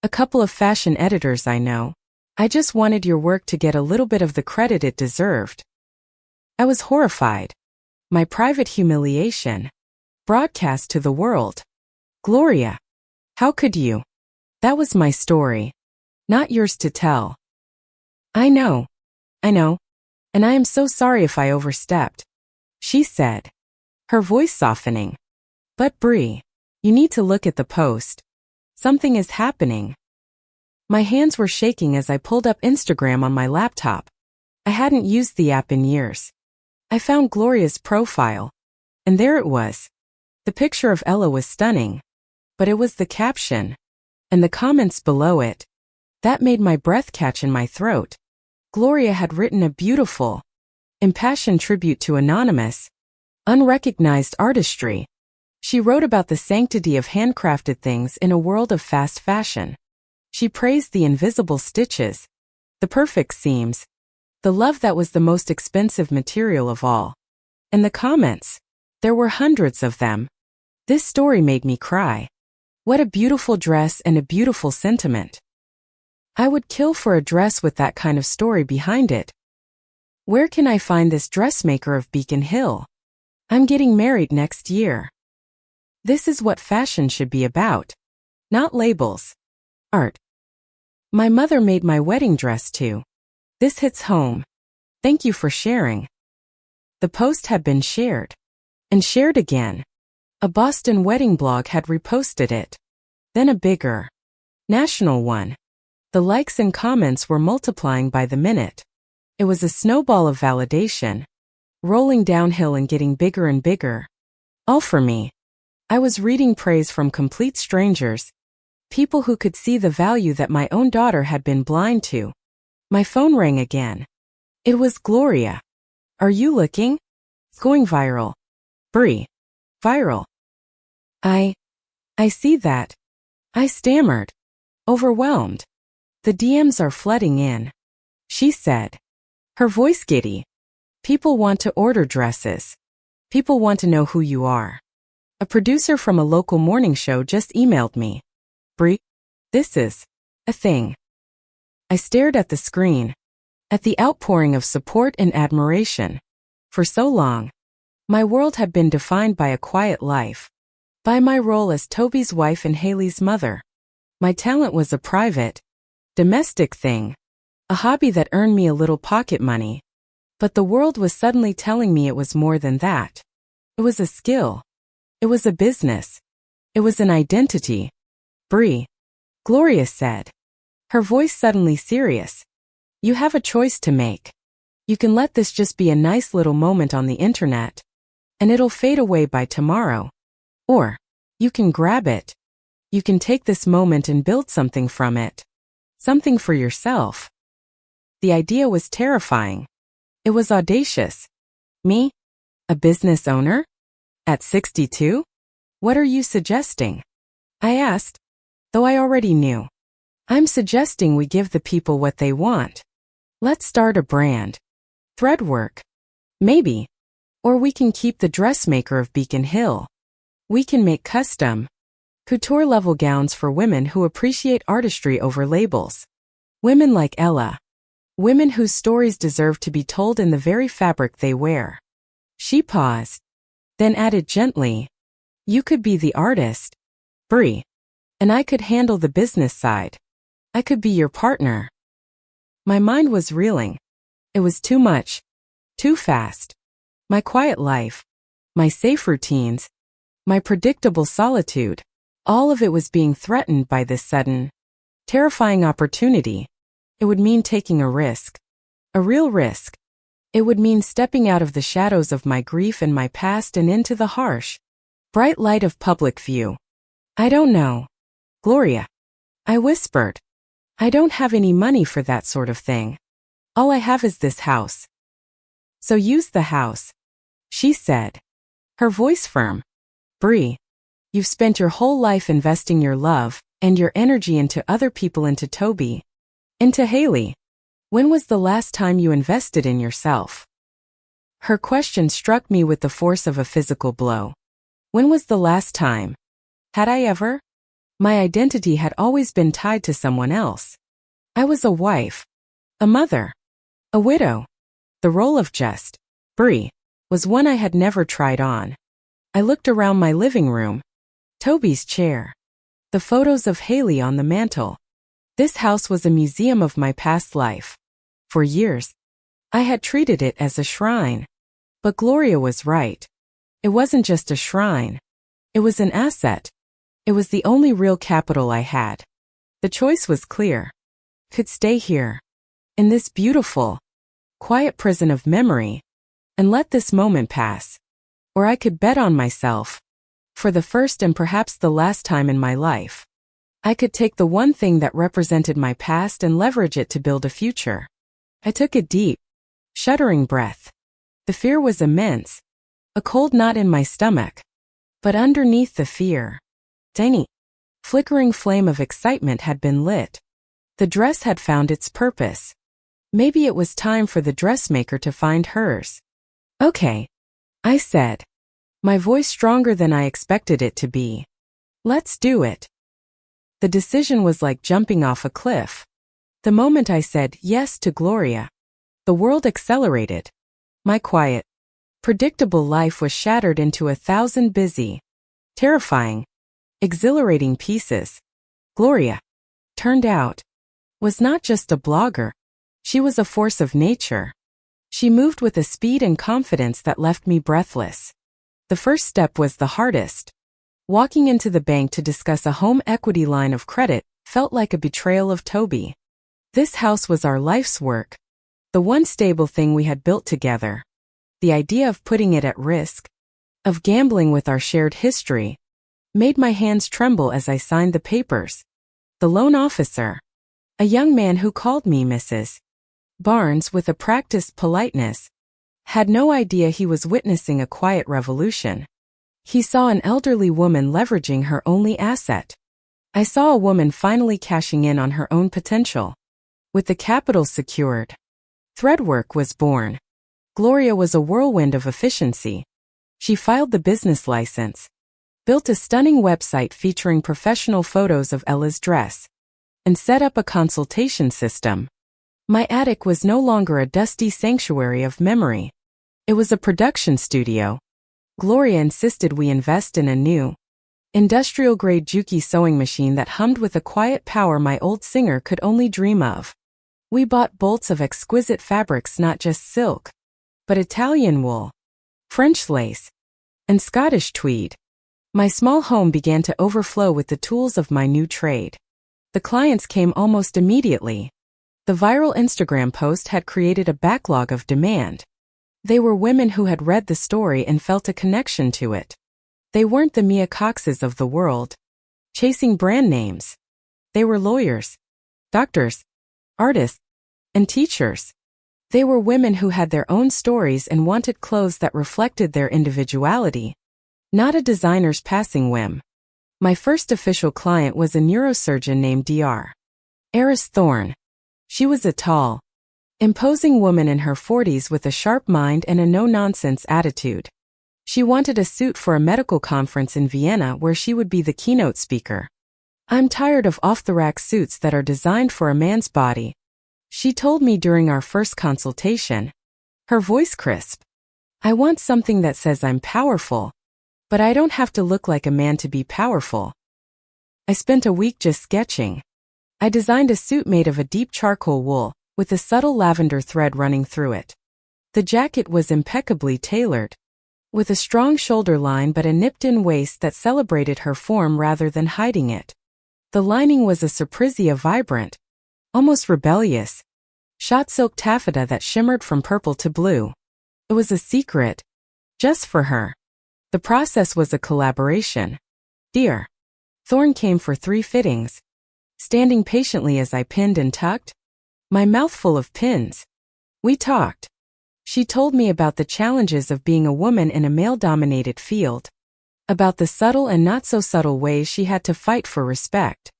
Speaker 1: a couple of fashion editors I know. I just wanted your work to get a little bit of the credit it deserved." I was horrified. My private humiliation, broadcast to the world. "Gloria, how could you? That was my story, not yours to tell." I know, and I am so sorry if I overstepped," she said, her voice softening. "But Brie, you need to look at the post. Something is happening." My hands were shaking as I pulled up Instagram on my laptop. I hadn't used the app in years. I found Gloria's profile, and there it was. The picture of Ella was stunning, but it was the caption, and the comments below it, that made my breath catch in my throat. Gloria had written a beautiful, impassioned tribute to anonymous, unrecognized artistry. She wrote about the sanctity of handcrafted things in a world of fast fashion. She praised the invisible stitches, the perfect seams, the love that was the most expensive material of all. And the comments, there were hundreds of them. This story made me cry. What a beautiful dress and a beautiful sentiment. I would kill for a dress with that kind of story behind it. Where can I find this dressmaker of Beacon Hill? I'm getting married next year. This is what fashion should be about. Not labels. Art. My mother made my wedding dress too. This hits home. Thank you for sharing. The post had been shared. And shared again. A Boston wedding blog had reposted it. Then a bigger, national one. The likes and comments were multiplying by the minute. It was a snowball of validation, rolling downhill and getting bigger and bigger. All for me. I was reading praise from complete strangers, people who could see the value that my own daughter had been blind to. My phone rang again. It was Gloria. Are you looking? Going viral. Brie. Viral. I see that. I stammered. Overwhelmed. The DMs are flooding in. She said. Her voice giddy. People want to order dresses. People want to know who you are. A producer from a local morning show just emailed me. Brie, this is a thing. I stared at the screen, at the outpouring of support and admiration. For so long, my world had been defined by a quiet life, by my role as Toby's wife and Haley's mother. My talent was a private, domestic thing, a hobby that earned me a little pocket money. But the world was suddenly telling me it was more than that. It was a skill. It was a business. It was an identity. Brie, Gloria said, her voice suddenly serious. You have a choice to make. You can let this just be a nice little moment on the internet, and it'll fade away by tomorrow. Or, you can grab it. You can take this moment and build something from it. Something for yourself. The idea was terrifying. It was audacious. Me? A business owner? At 62? What are you suggesting? I asked, though I already knew. I'm suggesting we give the people what they want. Let's start a brand. Threadwork. Maybe. Or we can keep the dressmaker of Beacon Hill. We can make custom, couture-level gowns for women who appreciate artistry over labels. Women like Ella. Women whose stories deserve to be told in the very fabric they wear. She paused, then added gently, you could be the artist, Brie, and I could handle the business side. I could be your partner. My mind was reeling. It was too much. Too fast. My quiet life. My safe routines. My predictable solitude. All of it was being threatened by this sudden, terrifying opportunity. It would mean taking a risk. A real risk. It would mean stepping out of the shadows of my grief and my past and into the harsh, bright light of public view. I don't know. Gloria. I whispered. I don't have any money for that sort of thing. All I have is this house. So use the house. She said. Her voice firm. Brie. You've spent your whole life investing your love and your energy into other people, into Toby. Into Haley. When was the last time you invested in yourself? Her question struck me with the force of a physical blow. When was the last time? Had I ever? My identity had always been tied to someone else. I was a wife, a mother, a widow. The role of just Brie was one I had never tried on. I looked around my living room, Toby's chair, the photos of Haley on the mantel. This house was a museum of my past life. For years, I had treated it as a shrine. But Gloria was right. It wasn't just a shrine. It was an asset. It was the only real capital I had. The choice was clear. Could stay here, in this beautiful, quiet prison of memory, and let this moment pass. Or I could bet on myself. For the first and perhaps the last time in my life, I could take the one thing that represented my past and leverage it to build a future. I took a deep, shuddering breath. The fear was immense, a cold knot in my stomach. But underneath the fear, tiny, flickering flame of excitement had been lit. The dress had found its purpose. Maybe it was time for the dressmaker to find hers. Okay, I said, my voice stronger than I expected it to be. Let's do it. The decision was like jumping off a cliff. The moment I said yes to Gloria, the world accelerated. My quiet, predictable life was shattered into 1,000 busy, terrifying, exhilarating pieces. Gloria, turned out, was not just a blogger. She was a force of nature. She moved with a speed and confidence that left me breathless. The first step was the hardest. Walking into the bank to discuss a home equity line of credit felt like a betrayal of Toby. This house was our life's work, the one stable thing we had built together. The idea of putting it at risk, of gambling with our shared history, made my hands tremble as I signed the papers. The loan officer, a young man who called me Mrs. Barnes with a practiced politeness, had no idea he was witnessing a quiet revolution. He saw an elderly woman leveraging her only asset. I saw a woman finally cashing in on her own potential. With the capital secured, Threadwork was born. Gloria was a whirlwind of efficiency. She filed the business license, built a stunning website featuring professional photos of Ella's dress, and set up a consultation system. My attic was no longer a dusty sanctuary of memory. It was a production studio. Gloria insisted we invest in a new, industrial-grade Juki sewing machine that hummed with a quiet power my old singer could only dream of. We bought bolts of exquisite fabrics, not just silk, but Italian wool, French lace, and Scottish tweed. My small home began to overflow with the tools of my new trade. The clients came almost immediately. The viral Instagram post had created a backlog of demand. They were women who had read the story and felt a connection to it. They weren't the Mia Coxes of the world, chasing brand names. They were lawyers, doctors, artists, and teachers. They were women who had their own stories and wanted clothes that reflected their individuality, not a designer's passing whim. My first official client was a neurosurgeon named Dr. Eris Thorne. She was a tall, imposing woman in her 40s with a sharp mind and a no-nonsense attitude. She wanted a suit for a medical conference in Vienna where she would be the keynote speaker. "I'm tired of off-the-rack suits that are designed for a man's body," she told me during our first consultation, her voice crisp. "I want something that says I'm powerful, but I don't have to look like a man to be powerful." I spent a week just sketching. I designed a suit made of a deep charcoal wool, with a subtle lavender thread running through it. The jacket was impeccably tailored, with a strong shoulder line but a nipped-in waist that celebrated her form rather than hiding it. The lining was a surprise vibrant, almost rebellious, shot silk taffeta that shimmered from purple to blue. It was a secret, just for her. The process was a collaboration. Dr. Thorne came for 3 fittings, standing patiently as I pinned and tucked, my mouth full of pins. We talked. She told me about the challenges of being a woman in a male-dominated field, about the subtle and not-so-subtle ways she had to fight for respect.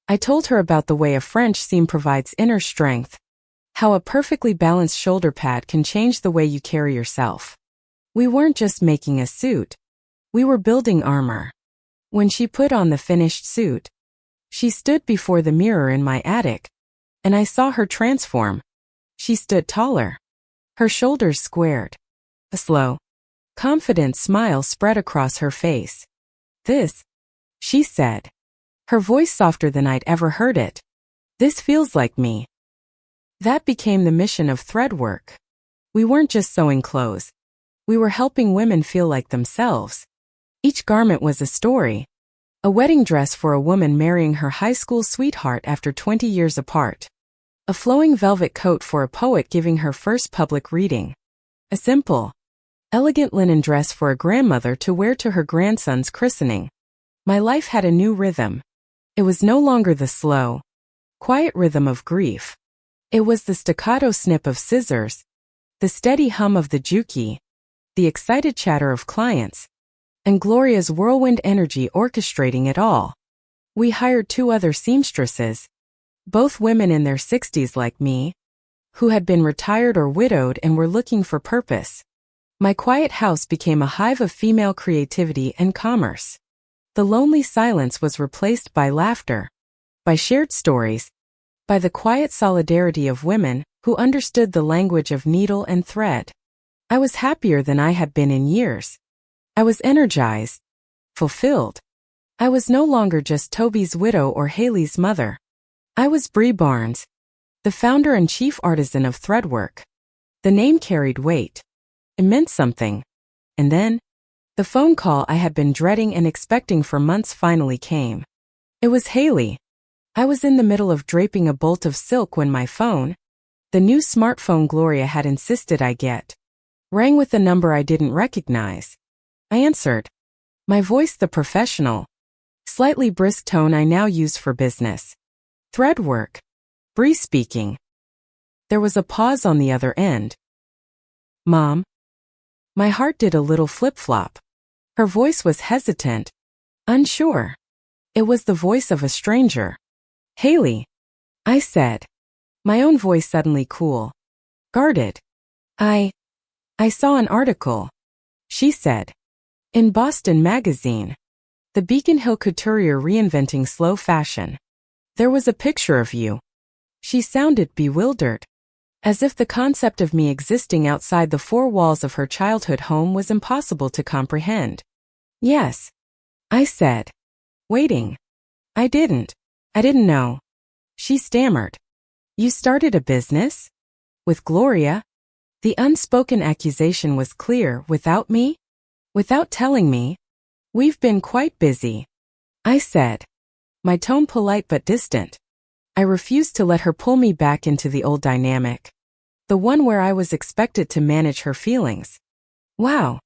Speaker 1: I told her about the way a French seam provides inner strength, how a perfectly balanced shoulder pad can change the way you carry yourself. We weren't just making a suit. We were building armor. When she put on the finished suit, she stood before the mirror in my attic, and I saw her transform. She stood taller. Her shoulders squared. A slow, confident smile spread across her face. "This," she said, her voice softer than I'd ever heard it. "This feels like me." That became the mission of Threadwork. We weren't just sewing clothes. We were helping women feel like themselves. Each garment was a story. A wedding dress for a woman marrying her high school sweetheart after 20 years apart. A flowing velvet coat for a poet giving her first public reading. A simple, elegant linen dress for a grandmother to wear to her grandson's christening. My life had a new rhythm. It was no longer the slow, quiet rhythm of grief. It was the staccato snip of scissors, the steady hum of the Juki, the excited chatter of clients, and Gloria's whirlwind energy orchestrating it all. We hired 2 other seamstresses, both women in their 60s like me, who had been retired or widowed and were looking for purpose. My quiet house became a hive of female creativity and commerce. The lonely silence was replaced by laughter, by shared stories, by the quiet solidarity of women who understood the language of needle and thread. I was happier than I had been in years. I was energized, fulfilled. I was no longer just Toby's widow or Haley's mother. I was Bree Barnes, the founder and chief artisan of Threadwork. The name carried weight. It meant something. And then, the phone call I had been dreading and expecting for months finally came. It was Haley. I was in the middle of draping a bolt of silk when my phone, the new smartphone Gloria had insisted I get, rang with a number I didn't recognize. I answered. My voice the professional, slightly brisk tone I now use for business. Thread work. Bree speaking. There was a pause on the other end. Mom? My heart did a little flip-flop. Her voice was hesitant, unsure. It was the voice of a stranger. Haley, I said, my own voice suddenly cool, guarded. I saw an article, she said, in Boston Magazine. The Beacon Hill couturier reinventing slow fashion. There was a picture of you. She sounded bewildered, as if the concept of me existing outside the four walls of her childhood home was impossible to comprehend. Yes, I said, waiting. I didn't know. She stammered. You started a business? With Gloria? The unspoken accusation was clear. Without me? Without telling me? We've been quite busy, I said, my tone polite but distant. I refused to let her pull me back into the old dynamic, the one where I was expected to manage her feelings. Wow.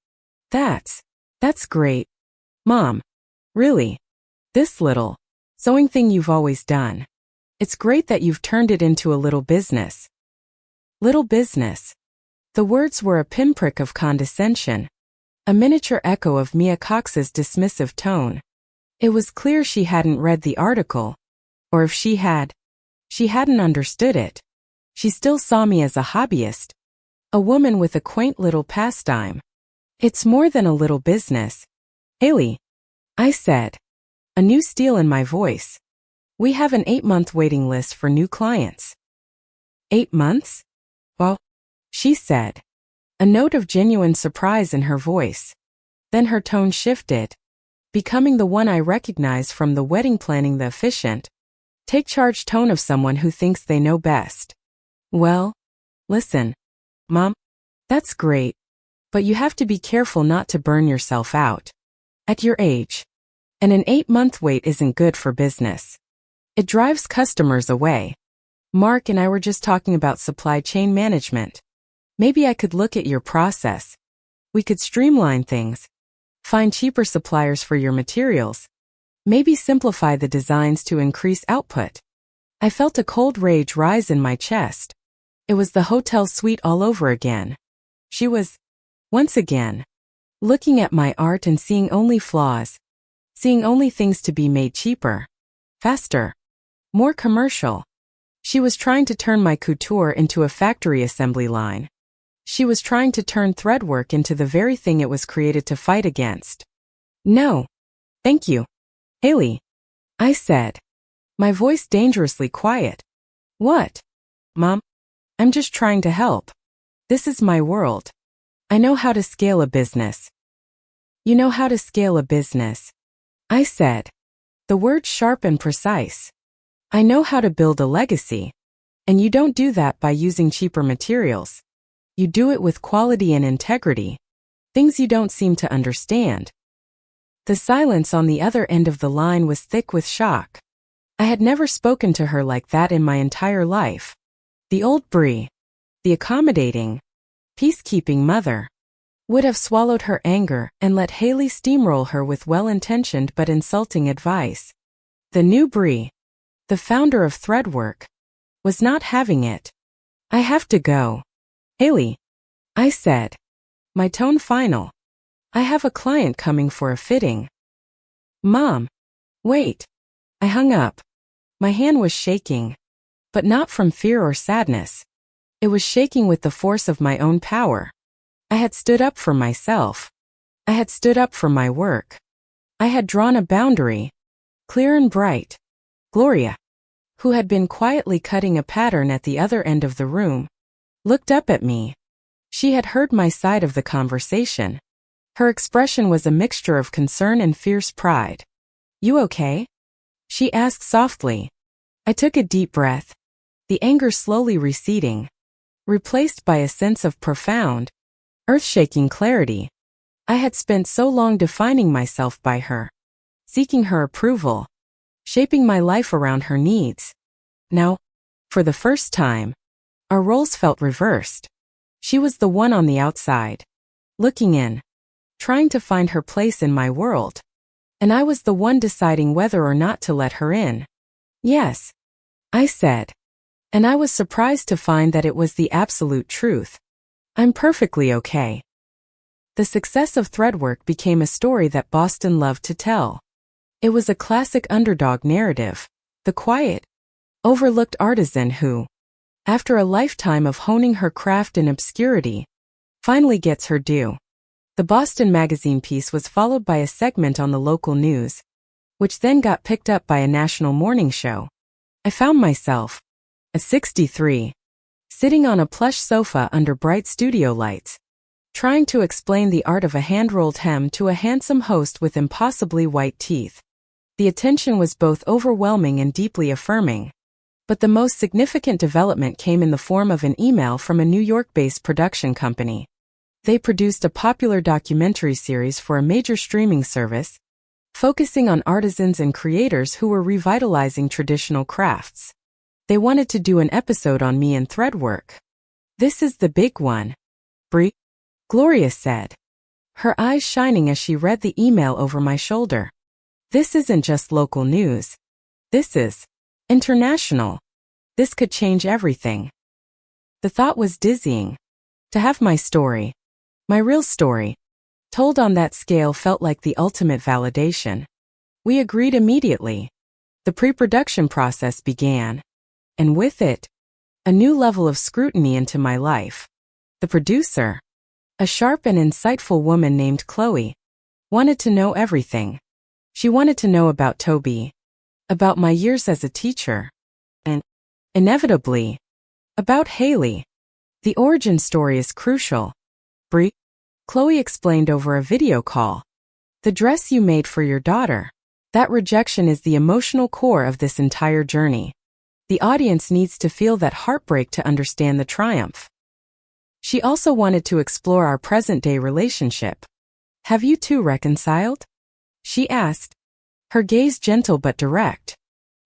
Speaker 1: That's great. Mom. Really? This little sewing thing you've always done. It's great that you've turned it into a little business. Little business. The words were a pinprick of condescension, a miniature echo of Mia Cox's dismissive tone. It was clear she hadn't read the article, or if she had, she hadn't understood it. She still saw me as a hobbyist, a woman with a quaint little pastime. It's more than a little business. Haley, I said, a new steel in my voice. We have an 8-month waiting list for new clients. 8 months? Well, she said, a note of genuine surprise in her voice. Then her tone shifted, becoming the one I recognize from the wedding planning, the efficient, take-charge tone of someone who thinks they know best. Well, listen, Mom, that's great, but you have to be careful not to burn yourself out. At your age. And an 8-month wait isn't good for business. It drives customers away. Mark and I were just talking about supply chain management. Maybe I could look at your process. We could streamline things. Find cheaper suppliers for your materials. Maybe simplify the designs to increase output. I felt a cold rage rise in my chest. It was the hotel suite all over again. She was, once again, looking at my art and seeing only flaws. Seeing only things to be made cheaper, faster, more commercial. She was trying to turn my couture into a factory assembly line. She was trying to turn threadwork into the very thing it was created to fight against. No. Thank you. Haley. I said, my voice dangerously quiet. What? Mom? I'm just trying to help. This is my world. I know how to scale a business. You know how to scale a business, I said, the words sharp and precise. I know how to build a legacy. And you don't do that by using cheaper materials. You do it with quality and integrity. Things you don't seem to understand. The silence on the other end of the line was thick with shock. I had never spoken to her like that in my entire life. The old Bree, the accommodating, peacekeeping mother, would have swallowed her anger and let Haley steamroll her with well-intentioned but insulting advice. The new Bree, the founder of Threadwork, was not having it. I have to go. Haley, I said, my tone final. I have a client coming for a fitting. Mom, wait. I hung up. My hand was shaking, but not from fear or sadness. It was shaking with the force of my own power. I had stood up for myself. I had stood up for my work. I had drawn a boundary, clear and bright. Gloria, who had been quietly cutting a pattern at the other end of the room, looked up at me. She had heard my side of the conversation. Her expression was a mixture of concern and fierce pride. You okay? She asked softly. I took a deep breath, the anger slowly receding. replaced by a sense of profound, earth-shaking clarity. I had spent so long defining myself by her, seeking her approval, shaping my life around her needs. Now, for the first time, our roles felt reversed. She was the one on the outside, looking in, trying to find her place in my world. And I was the one deciding whether or not to let her in. Yes, I said. And I was surprised to find that it was the absolute truth. I'm perfectly okay. The success of Threadwork became a story that Boston loved to tell. It was a classic underdog narrative, the quiet, overlooked artisan who, after a lifetime of honing her craft in obscurity, finally gets her due. The Boston Magazine piece was followed by a segment on the local news, which then got picked up by a national morning show. I found myself, at 63, sitting on a plush sofa under bright studio lights, trying to explain the art of a hand-rolled hem to a handsome host with impossibly white teeth. The attention was both overwhelming and deeply affirming. But the most significant development came in the form of an email from a New York-based production company. They produced a popular documentary series for a major streaming service, focusing on artisans and creators who were revitalizing traditional crafts. They wanted to do an episode on me and Threadwork. This is the big one, Brie, Gloria said, her eyes shining as she read the email over my shoulder. This isn't just local news. This is international. This could change everything. The thought was dizzying. To have my story, my real story, told on that scale felt like the ultimate validation. We agreed immediately. The pre-production process began. And with it, a new level of scrutiny into my life. The producer, a sharp and insightful woman named Chloe, wanted to know everything. She wanted to know about Toby, about my years as a teacher, and, inevitably, about Haley. The origin story is crucial, Brie, Chloe explained over a video call. The dress you made for your daughter. That rejection is the emotional core of this entire journey. The audience needs to feel that heartbreak to understand the triumph. She also wanted to explore our present-day relationship. Have you two reconciled? She asked, her gaze gentle but direct.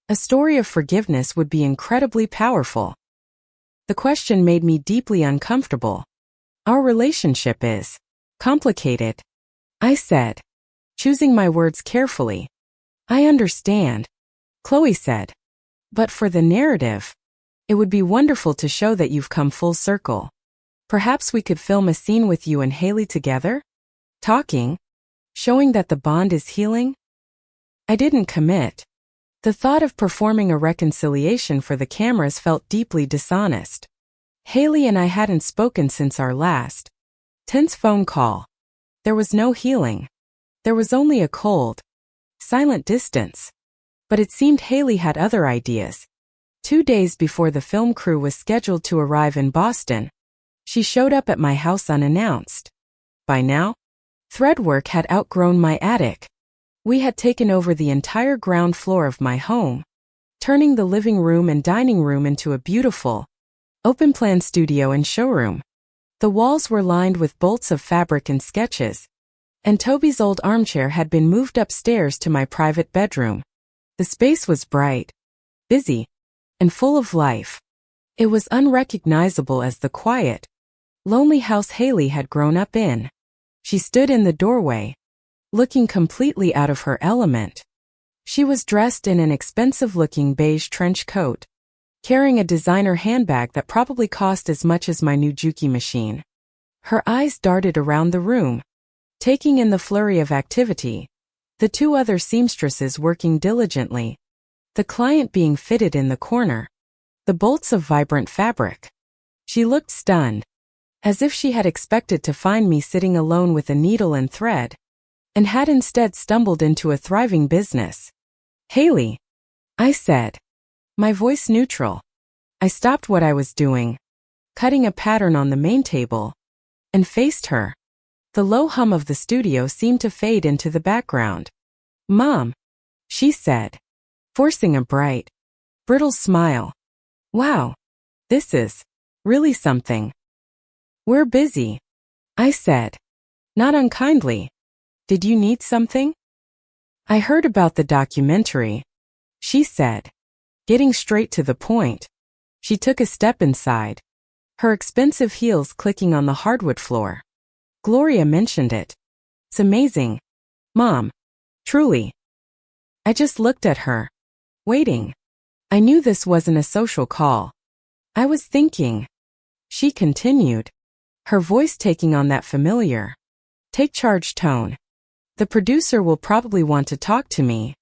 Speaker 1: A story of forgiveness would be incredibly powerful. The question made me deeply uncomfortable. Our relationship is complicated, I said, choosing my words carefully. I understand, Chloe said. But for the narrative, it would be wonderful to show that you've come full circle. Perhaps we could film a scene with you and Haley together? Talking? Showing that the bond is healing? I didn't commit. The thought of performing a reconciliation for the cameras felt deeply dishonest. Haley and I hadn't spoken since our last tense phone call. There was no healing. There was only a cold, silent distance. But it seemed Haley had other ideas. 2 days before the film crew was scheduled to arrive in Boston, she showed up at my house unannounced. By now, Threadwork had outgrown my attic. We had taken over the entire ground floor of my home, turning the living room and dining room into a beautiful, open-plan studio and showroom. The walls were lined with bolts of fabric and sketches, and Toby's old armchair had been moved upstairs to my private bedroom. The space was bright, busy, and full of life. It was unrecognizable as the quiet, lonely house Haley had grown up in. She stood in the doorway, looking completely out of her element. She was dressed in an expensive-looking beige trench coat, carrying a designer handbag that probably cost as much as my new Juki machine. Her eyes darted around the room, taking in the flurry of activity, the 2 other seamstresses working diligently, the client being fitted in the corner, the bolts of vibrant fabric. She looked stunned, as if she had expected to find me sitting alone with a needle and thread, and had instead stumbled into a thriving business. Haley, I said, my voice neutral. I stopped what I was doing, cutting a pattern on the main table, and faced her. The low hum of the studio seemed to fade into the background. Mom, she said, forcing a bright, brittle smile. Wow, this is Really something. We're busy, I said. Not unkindly. Did you need something? I heard about the documentary, she said. Getting straight to the point. She took a step inside, her expensive heels clicking on the hardwood floor. Gloria mentioned it. It's amazing, Mom. Truly. I just looked at her, waiting. I knew this wasn't a social call. I was thinking. She continued, her voice taking on that familiar, take charge tone. The producer will probably want to talk to me,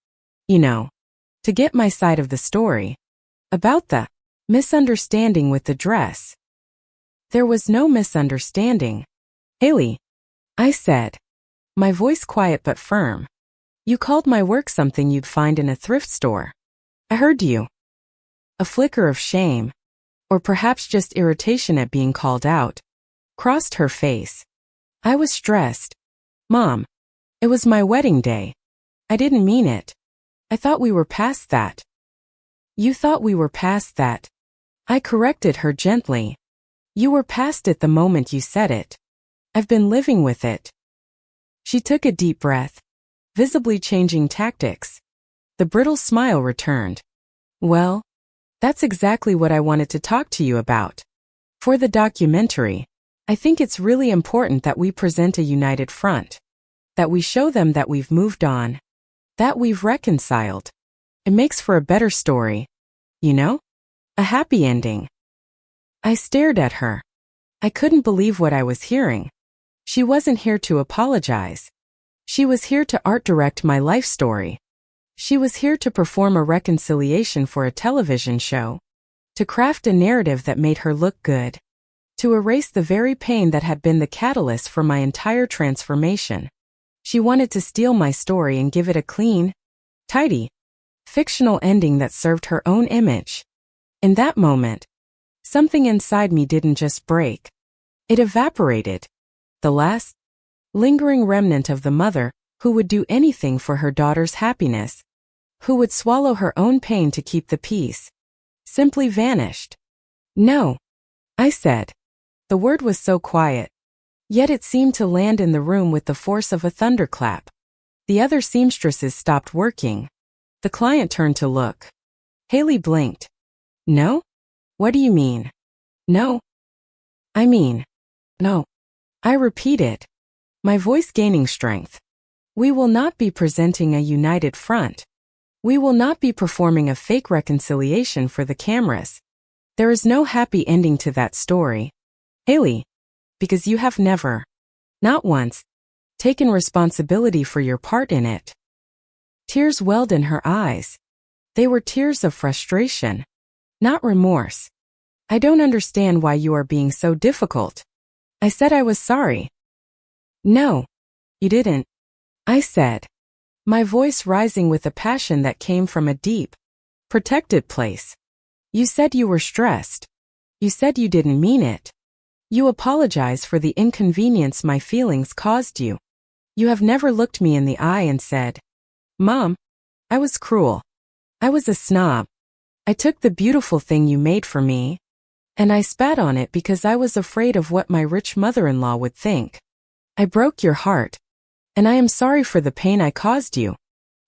Speaker 1: to get my side of the story. About the misunderstanding with the dress. There was no misunderstanding. Haley, I said, my voice quiet but firm. You called my work something you'd find in a thrift store. I heard you. A flicker of shame, or perhaps just irritation at being called out, crossed her face. I was stressed. Mom, it was my wedding day. I didn't mean it. I thought we were past that. You thought we were past that. I corrected her gently. You were past it the moment you said it. I've been living with it. She took a deep breath, visibly changing tactics. The brittle smile returned. Well, that's exactly what I wanted to talk to you about. For the documentary, I think it's really important that we present a united front. That we show them that we've moved on. That we've reconciled. It makes for a better story. A happy ending. I stared at her. I couldn't believe what I was hearing. She wasn't here to apologize. She was here to art direct my life story. She was here to perform a reconciliation for a television show. To craft a narrative that made her look good. To erase the very pain that had been the catalyst for my entire transformation. She wanted to steal my story and give it a clean, tidy, fictional ending that served her own image. In that moment, something inside me didn't just break. It evaporated. The last, lingering remnant of the mother who would do anything for her daughter's happiness, who would swallow her own pain to keep the peace, simply vanished. No, I said. The word was so quiet, yet it seemed to land in the room with the force of a thunderclap. The other seamstresses stopped working. The client turned to look. Haley blinked. No? What do you mean? No. I mean, no. I repeated, my voice gaining strength. We will not be presenting a united front. We will not be performing a fake reconciliation for the cameras. There is no happy ending to that story. Haley, because you have never, not once, taken responsibility for your part in it. Tears welled in her eyes. They were tears of frustration, not remorse. I don't understand why you are being so difficult. I said I was sorry. No, you didn't, I said, my voice rising with a passion that came from a deep, protected place. You said you were stressed. You said you didn't mean it. You apologize for the inconvenience my feelings caused you. You have never looked me in the eye and said, Mom, I was cruel. I was a snob. I took the beautiful thing you made for me, and I spat on it because I was afraid of what my rich mother-in-law would think. I broke your heart, and I am sorry for the pain I caused you.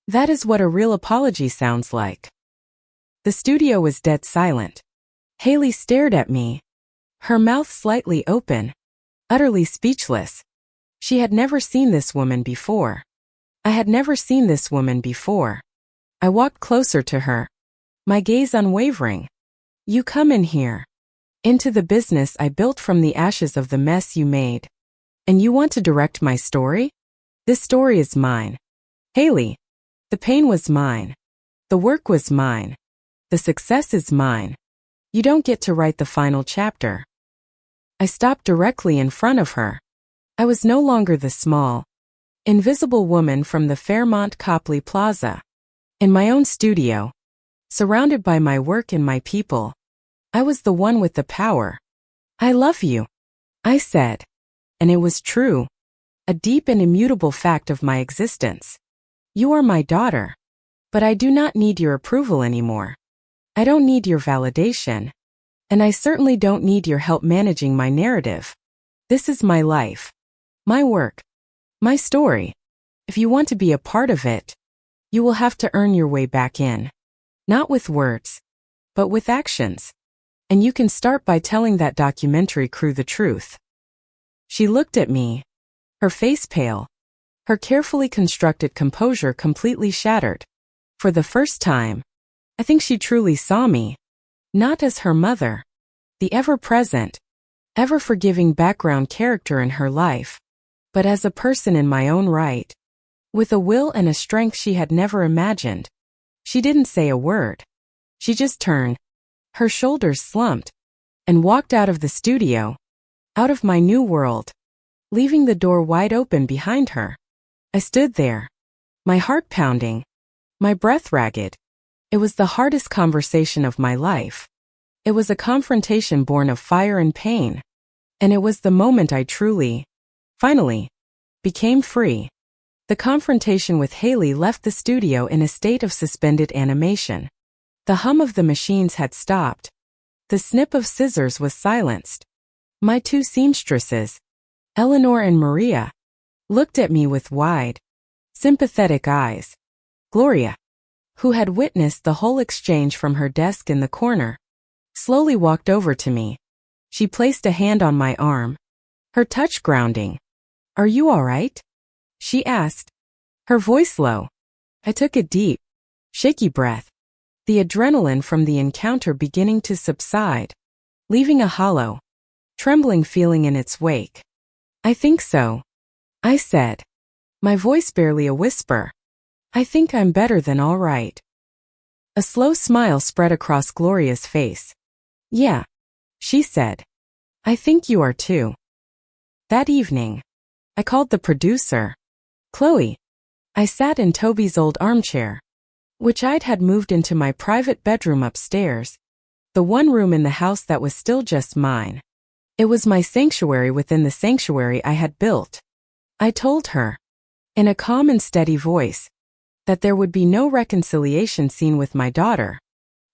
Speaker 1: That is what a real apology sounds like. The studio was dead silent. Haley stared at me, her mouth slightly open, utterly speechless. She had never seen this woman before. I had never seen this woman before. I walked closer to her, my gaze unwavering. You come in here, into the business I built from the ashes of the mess you made. And you want to direct my story? This story is mine. Haley, the pain was mine. The work was mine. The success is mine. You don't get to write the final chapter. I stopped directly in front of her. I was no longer the small, invisible woman from the Fairmont Copley Plaza. In my own studio, surrounded by my work and my people, I was the one with the power. I love you, I said. And it was true, a deep and immutable fact of my existence. You are my daughter, but I do not need your approval anymore. I don't need your validation. And I certainly don't need your help managing my narrative. This is my life. My work. My story. If you want to be a part of it, you will have to earn your way back in. Not with words, but with actions. And you can start by telling that documentary crew the truth. She looked at me, her face pale, her carefully constructed composure completely shattered. For the first time, I think she truly saw me, not as her mother, the ever-present, ever-forgiving background character in her life, but as a person in my own right, with a will and a strength she had never imagined. She didn't say a word. She just turned, her shoulders slumped, and walked out of the studio, out of my new world, leaving the door wide open behind her. I stood there, my heart pounding, my breath ragged. It was the hardest conversation of my life. It was a confrontation born of fire and pain. And it was the moment I truly, finally, became free. The confrontation with Haley left the studio in a state of suspended animation. The hum of the machines had stopped. The snip of scissors was silenced. My two seamstresses, Eleanor and Maria, looked at me with wide, sympathetic eyes. Gloria, who had witnessed the whole exchange from her desk in the corner, slowly walked over to me. She placed a hand on my arm, her touch grounding. "Are you all right?" she asked, her voice low. I took a deep, shaky breath, the adrenaline from the encounter beginning to subside, leaving a hollow, trembling feeling in its wake. "I think so," I said, my voice barely a whisper. "I think I'm better than all right." A slow smile spread across Gloria's face. "Yeah," she said. "I think you are too." That evening, I called the producer, Chloe. I sat in Toby's old armchair, which I'd had moved into my private bedroom upstairs, the one room in the house that was still just mine. It was my sanctuary within the sanctuary I had built. I told her, in a calm and steady voice, that there would be no reconciliation scene with my daughter.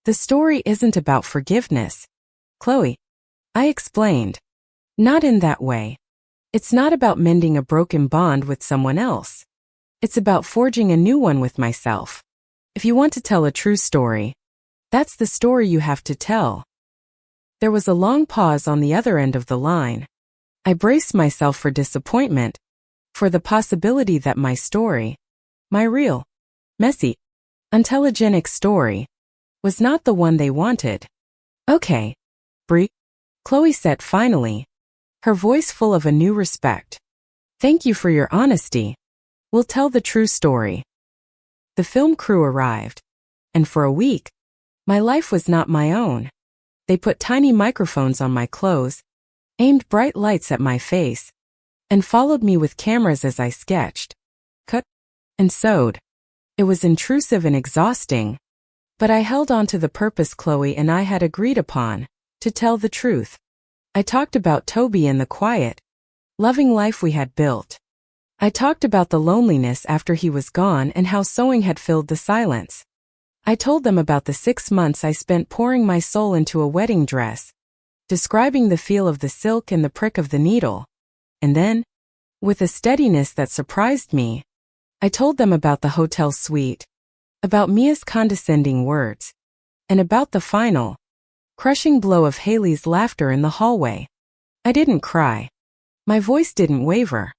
Speaker 1: "The story isn't about forgiveness, Chloe," I explained. "Not in that way. It's not about mending a broken bond with someone else. It's about forging a new one with myself. If you want to tell a true story, that's the story you have to tell." There was a long pause on the other end of the line. I braced myself for disappointment, for the possibility that my story, my real, messy, untelegenic story, was not the one they wanted. "Okay, Brie," Chloe said finally, her voice full of a new respect. "Thank you for your honesty. We'll tell the true story." The film crew arrived, and for a week, my life was not my own. They put tiny microphones on my clothes, aimed bright lights at my face, and followed me with cameras as I sketched, cut, and sewed. It was intrusive and exhausting, but I held on to the purpose Chloe and I had agreed upon, to tell the truth. I talked about Toby and the quiet, loving life we had built. I talked about the loneliness after he was gone and how sewing had filled the silence. I told them about the 6 months I spent pouring my soul into a wedding dress, describing the feel of the silk and the prick of the needle. And then, with a steadiness that surprised me, I told them about the hotel suite, about Mia's condescending words, and about the final, crushing blow of Haley's laughter in the hallway. I didn't cry. My voice didn't waver.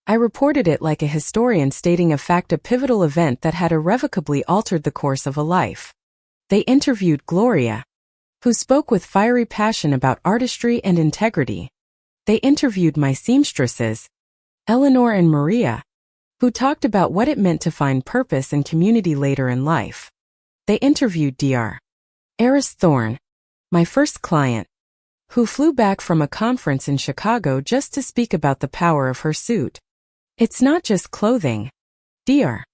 Speaker 1: I reported it like a historian stating a fact, a pivotal event that had irrevocably altered the course of a life. They interviewed Gloria, who spoke with fiery passion about artistry and integrity. They interviewed my seamstresses, Eleanor and Maria, who talked about what it meant to find purpose and community later in life. They interviewed Dr. Eris Thorne, my first client, who flew back from a conference in Chicago just to speak about the power of her suit. "It's not just clothing," Dr.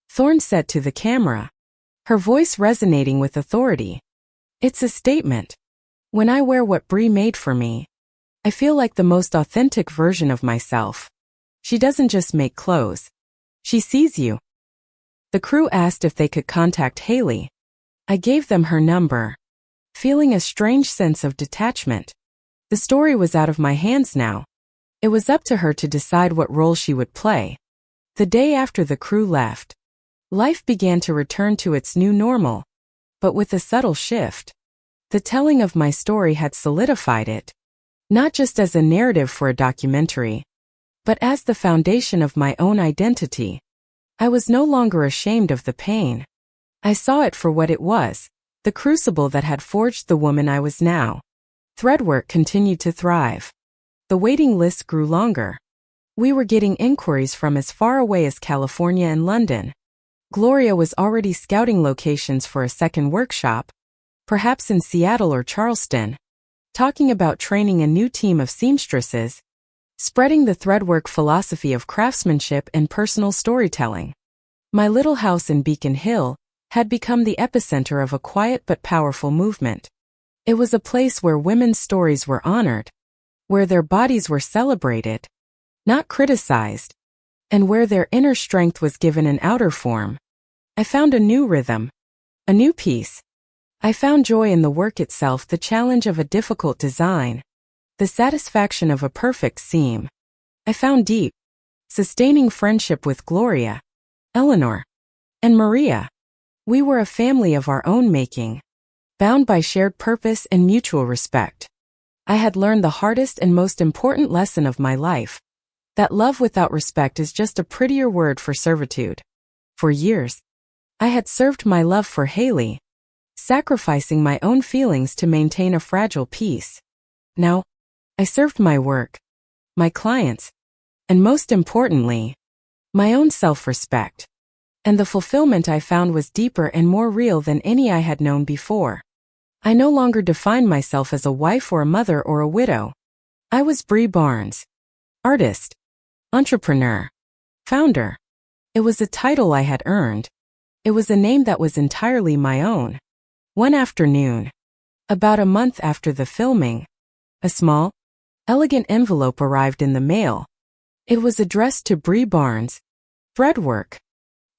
Speaker 1: Thorne said to the camera, her voice resonating with authority. "It's a statement. When I wear what Brie made for me, I feel like the most authentic version of myself. She doesn't just make clothes. She sees you." The crew asked if they could contact Haley. I gave them her number. feeling a strange sense of detachment. The story was out of my hands now. It was up to her to decide what role she would play. The day after the crew left, life began to return to its new normal, but with a subtle shift. The telling of my story had solidified it, not just as a narrative for a documentary, but as the foundation of my own identity. I was no longer ashamed of the pain. I saw it for what it was, the crucible that had forged the woman I was now. Threadwork continued to thrive. The waiting list grew longer. We were getting inquiries from as far away as California and London. Gloria was already scouting locations for a second workshop, perhaps in Seattle or Charleston, talking about training a new team of seamstresses, spreading the threadwork philosophy of craftsmanship and personal storytelling. My little house in Beacon Hill had become the epicenter of a quiet but powerful movement. It was a place where women's stories were honored, where their bodies were celebrated, not criticized, and where their inner strength was given an outer form. I found a new rhythm, a new peace. I found joy in the work itself, the challenge of a difficult design, the satisfaction of a perfect seam. I found deep, sustaining friendship with Gloria, Eleanor, and Maria. We were a family of our own making, bound by shared purpose and mutual respect. I had learned the hardest and most important lesson of my life, that love without respect is just a prettier word for servitude. For years, I had served my love for Haley, sacrificing my own feelings to maintain a fragile peace. Now, I served my work, my clients, and most importantly, my own self-respect. And the fulfillment I found was deeper and more real than any I had known before. I no longer defined myself as a wife or a mother or a widow. I was Bree Barnes, artist, entrepreneur, founder. It was a title I had earned. It was a name that was entirely my own. One afternoon, about a month after the filming, a small, elegant envelope arrived in the mail. It was addressed to Bree Barnes, Threadwork.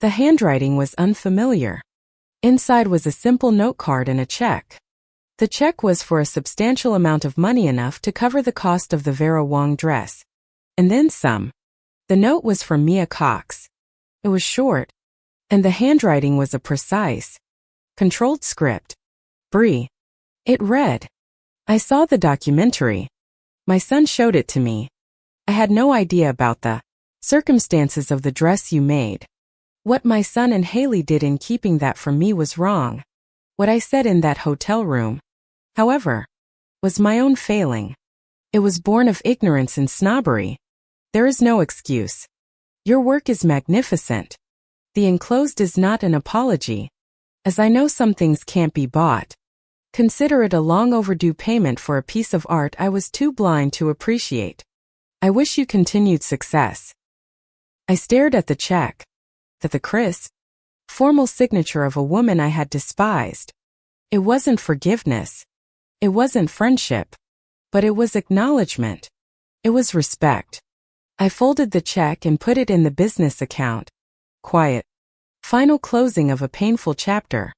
Speaker 1: The handwriting was unfamiliar. Inside was a simple note card and a check. The check was for a substantial amount of money, enough to cover the cost of the Vera Wang dress. And then some. The note was from Mia Cox. It was short, and the handwriting was a precise, controlled script. Bree. It read. I saw the documentary. My son showed it to me. I had no idea about the circumstances of the dress you made. What my son and Haley did in keeping that from me was wrong. What I said in that hotel room, however, was my own failing. It was born of ignorance and snobbery. There is no excuse. Your work is magnificent. The enclosed is not an apology. As I know some things can't be bought, consider it a long overdue payment for a piece of art I was too blind to appreciate. I wish you continued success. I stared at the check, at the crisp, formal signature of a woman I had despised. It wasn't forgiveness. It wasn't friendship. But it was acknowledgement. It was respect. I folded the check and put it in the business account. Quiet. Final closing of a painful chapter.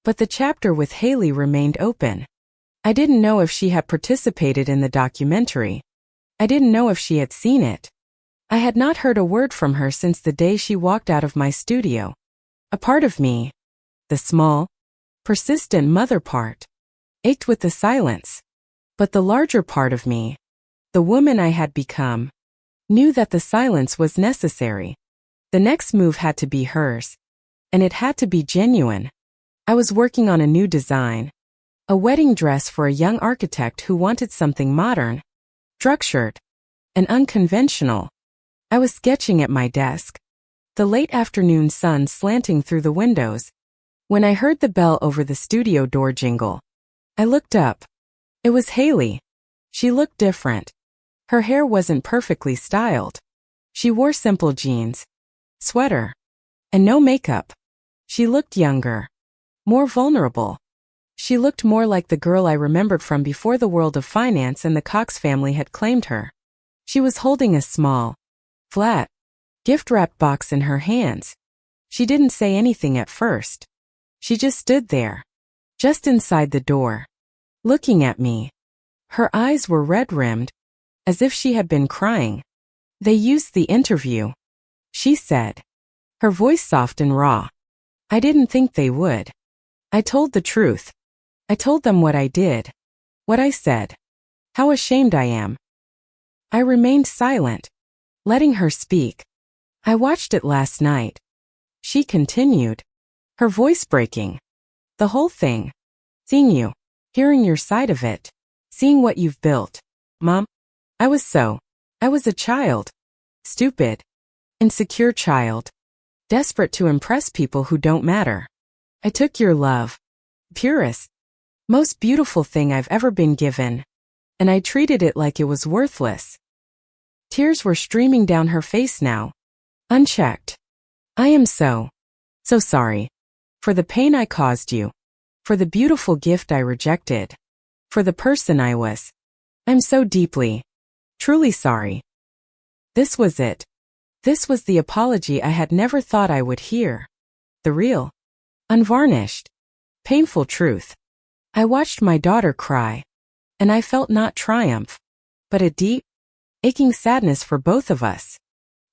Speaker 1: But the chapter with Haley remained open. I didn't know if she had participated in the documentary. I didn't know if she had seen it. I had not heard a word from her since the day she walked out of my studio. A part of me, the small, persistent mother part, ached with the silence. But the larger part of me, the woman I had become, knew that the silence was necessary. The next move had to be hers. And it had to be genuine. I was working on a new design. A wedding dress for a young architect who wanted something modern, structured, and unconventional. I was sketching at my desk, the late afternoon sun slanting through the windows, when I heard the bell over the studio door jingle. I looked up. It was Haley. She looked different. Her hair wasn't perfectly styled. She wore simple jeans, sweater, and no makeup. She looked younger, more vulnerable. She looked more like the girl I remembered from before the world of finance and the Cox family had claimed her. She was holding a small, flat, gift-wrapped box in her hands. She didn't say anything at first. She just stood there, just inside the door, looking at me. Her eyes were red-rimmed, as if she had been crying. "They used the interview," she said, her voice soft and raw. "I didn't think they would. I told the truth. I told them what I did, what I said, how ashamed I am." I remained silent, letting her speak. "I watched it last night," she continued, her voice breaking. "The whole thing. Seeing you, hearing your side of it, seeing what you've built. Mom, I was a child. Stupid, insecure child. Desperate to impress people who don't matter. I took your love, purest, most beautiful thing I've ever been given, and I treated it like it was worthless." Tears were streaming down her face now, unchecked. "I am so sorry. For the pain I caused you. For the beautiful gift I rejected. For the person I was. I'm so deeply, truly sorry." This was it. This was the apology I had never thought I would hear. The real, unvarnished, painful truth. I watched my daughter cry, and I felt not triumph, but a deep, aching sadness for both of us.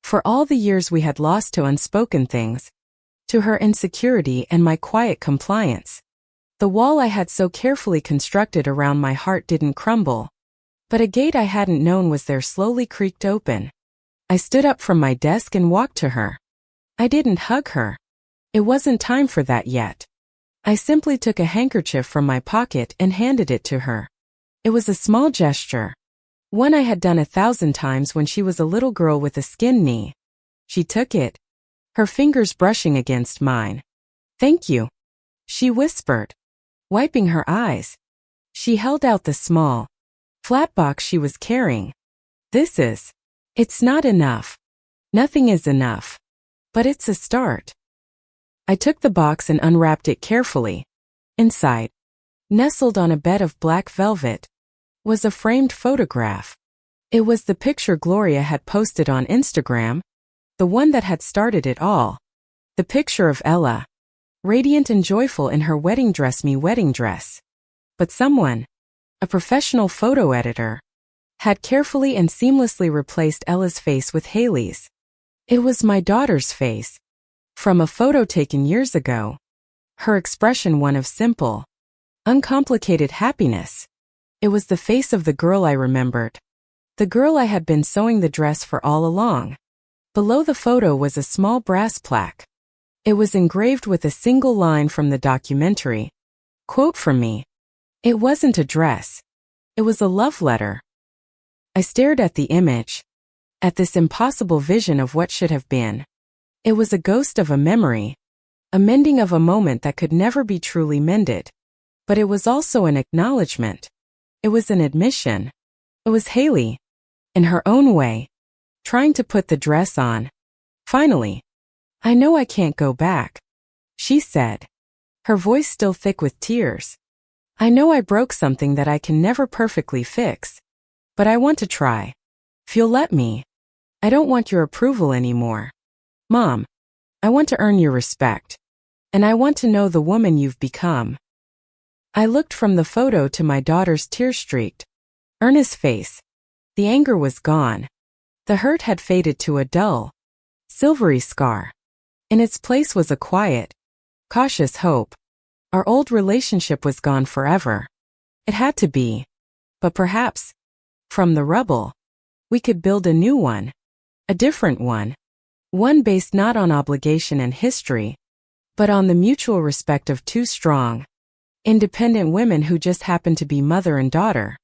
Speaker 1: For all the years we had lost to unspoken things, to her insecurity and my quiet compliance. The wall I had so carefully constructed around my heart didn't crumble, but a gate I hadn't known was there slowly creaked open. I stood up from my desk and walked to her. I didn't hug her. It wasn't time for that yet. I simply took a handkerchief from my pocket and handed it to her. It was a small gesture, one I had done 1,000 times when she was a little girl with a skinned knee. She took it, her fingers brushing against mine. "Thank you," she whispered, wiping her eyes. She held out the small, flat box she was carrying. It's not enough. Nothing is enough. But it's a start." I took the box and unwrapped it carefully. Inside, nestled on a bed of black velvet, was a framed photograph. It was the picture Gloria had posted on Instagram, the one that had started it all. The picture of Ella, radiant and joyful in her wedding dress. But someone, a professional photo editor, had carefully and seamlessly replaced Ella's face with Haley's. It was my daughter's face, from a photo taken years ago. Her expression one of simple, uncomplicated happiness. It was the face of the girl I remembered. The girl I had been sewing the dress for all along. Below the photo was a small brass plaque. It was engraved with a single line from the documentary. Quote from me. It wasn't a dress. It was a love letter. I stared at the image, at this impossible vision of what should have been. It was a ghost of a memory, a mending of a moment that could never be truly mended. But it was also an acknowledgement. It was an admission. It was Haley, in her own way, trying to put the dress on. Finally, "I know I can't go back," she said, her voice still thick with tears. "I know I broke something that I can never perfectly fix. But I want to try. If you'll let me. I don't want your approval anymore. Mom, I want to earn your respect. And I want to know the woman you've become." I looked from the photo to my daughter's tear-streaked, earnest face. The anger was gone. The hurt had faded to a dull, silvery scar. In its place was a quiet, cautious hope. Our old relationship was gone forever. It had to be. But perhaps, from the rubble, we could build a new one, a different one. One based not on obligation and history, but on the mutual respect of two strong, independent women who just happen to be mother and daughter.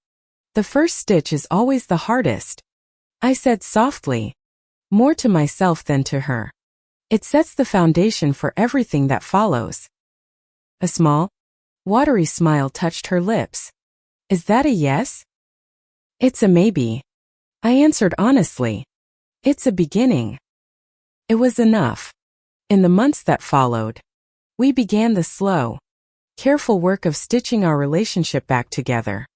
Speaker 1: "The first stitch is always the hardest," I said softly, more to myself than to her. "It sets the foundation for everything that follows." A small, watery smile touched her lips. "Is that a yes?" "It's a maybe," I answered honestly. "It's a beginning." It was enough. In the months that followed, we began the slow, careful work of stitching our relationship back together.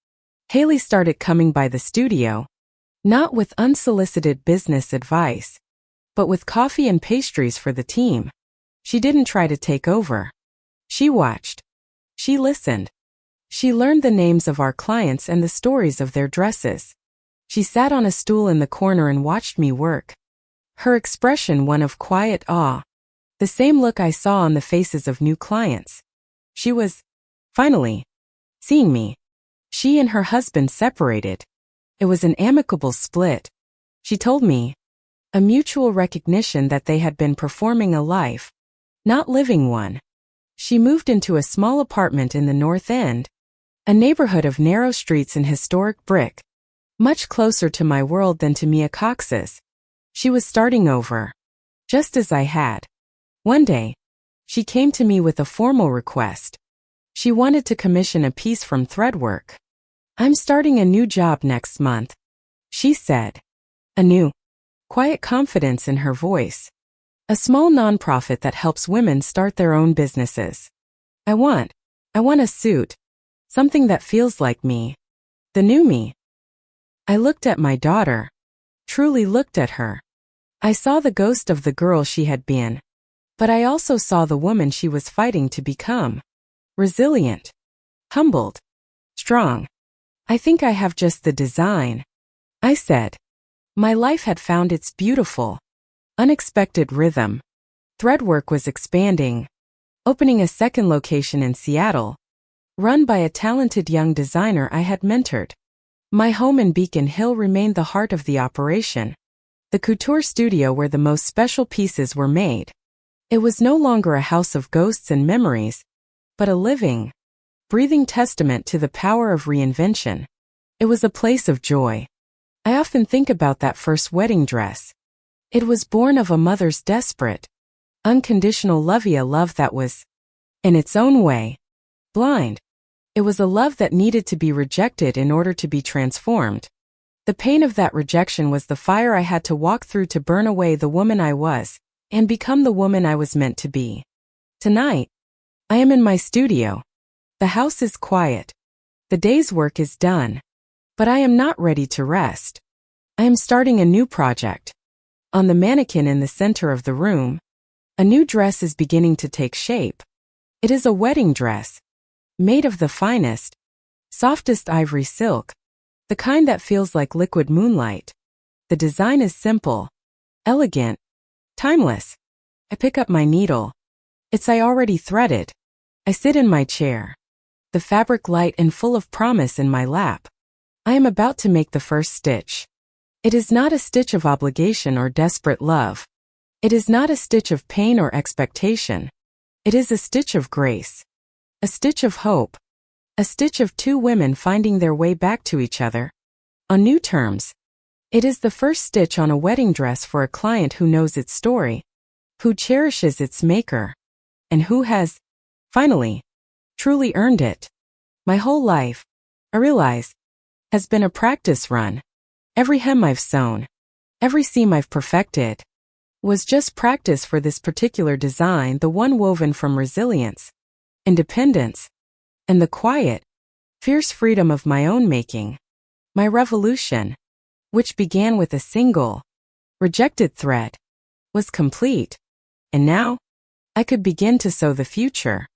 Speaker 1: Haley started coming by the studio, not with unsolicited business advice, but with coffee and pastries for the team. She didn't try to take over. She watched. She listened. She learned the names of our clients and the stories of their dresses. She sat on a stool in the corner and watched me work. Her expression one of quiet awe. The same look I saw on the faces of new clients. She was, finally, seeing me. She and her husband separated. It was an amicable split. She told me. A mutual recognition that they had been performing a life, not living one. She moved into a small apartment in the North End, a neighborhood of narrow streets and historic brick, much closer to my world than to Mia Cox's. She was starting over, just as I had. One day, she came to me with a formal request. She wanted to commission a piece from Threadwork. "I'm starting a new job next month," she said. A new, quiet confidence in her voice. A small nonprofit that helps women start their own businesses. I want a suit. Something that feels like me. The new me. I looked at my daughter. Truly looked at her. I saw the ghost of the girl she had been. But I also saw the woman she was fighting to become. Resilient. Humbled. Strong. "I think I have just the design," I said. My life had found its beautiful, unexpected rhythm. Threadwork was expanding, opening a second location in Seattle, run by a talented young designer I had mentored. My home in Beacon Hill remained the heart of the operation, the couture studio where the most special pieces were made. It was no longer a house of ghosts and memories, but a living, breathing testament to the power of reinvention. It was a place of joy. I often think about that first wedding dress. It was born of a mother's desperate, unconditional love, a love that was, in its own way, blind. It was a love that needed to be rejected in order to be transformed. The pain of that rejection was the fire I had to walk through to burn away the woman I was, and become the woman I was meant to be. Tonight, I am in my studio. The house is quiet. The day's work is done. But I am not ready to rest. I am starting a new project. On the mannequin in the center of the room, a new dress is beginning to take shape. It is a wedding dress, made of the finest, softest ivory silk, the kind that feels like liquid moonlight. The design is simple, elegant, timeless. I pick up my needle. It's I already threaded. I sit in my chair, the fabric light and full of promise in my lap. I am about to make the first stitch. It is not a stitch of obligation or desperate love. It is not a stitch of pain or expectation. It is a stitch of grace. A stitch of hope. A stitch of two women finding their way back to each other. On new terms. It is the first stitch on a wedding dress for a client who knows its story, who cherishes its maker, and who has, finally, truly earned it. My whole life, I realize, has been a practice run. Every hem I've sewn, every seam I've perfected, was just practice for this particular design, the one woven from resilience, independence, and the quiet, fierce freedom of my own making. My revolution, which began with a single, rejected thread, was complete, and now I could begin to sew the future.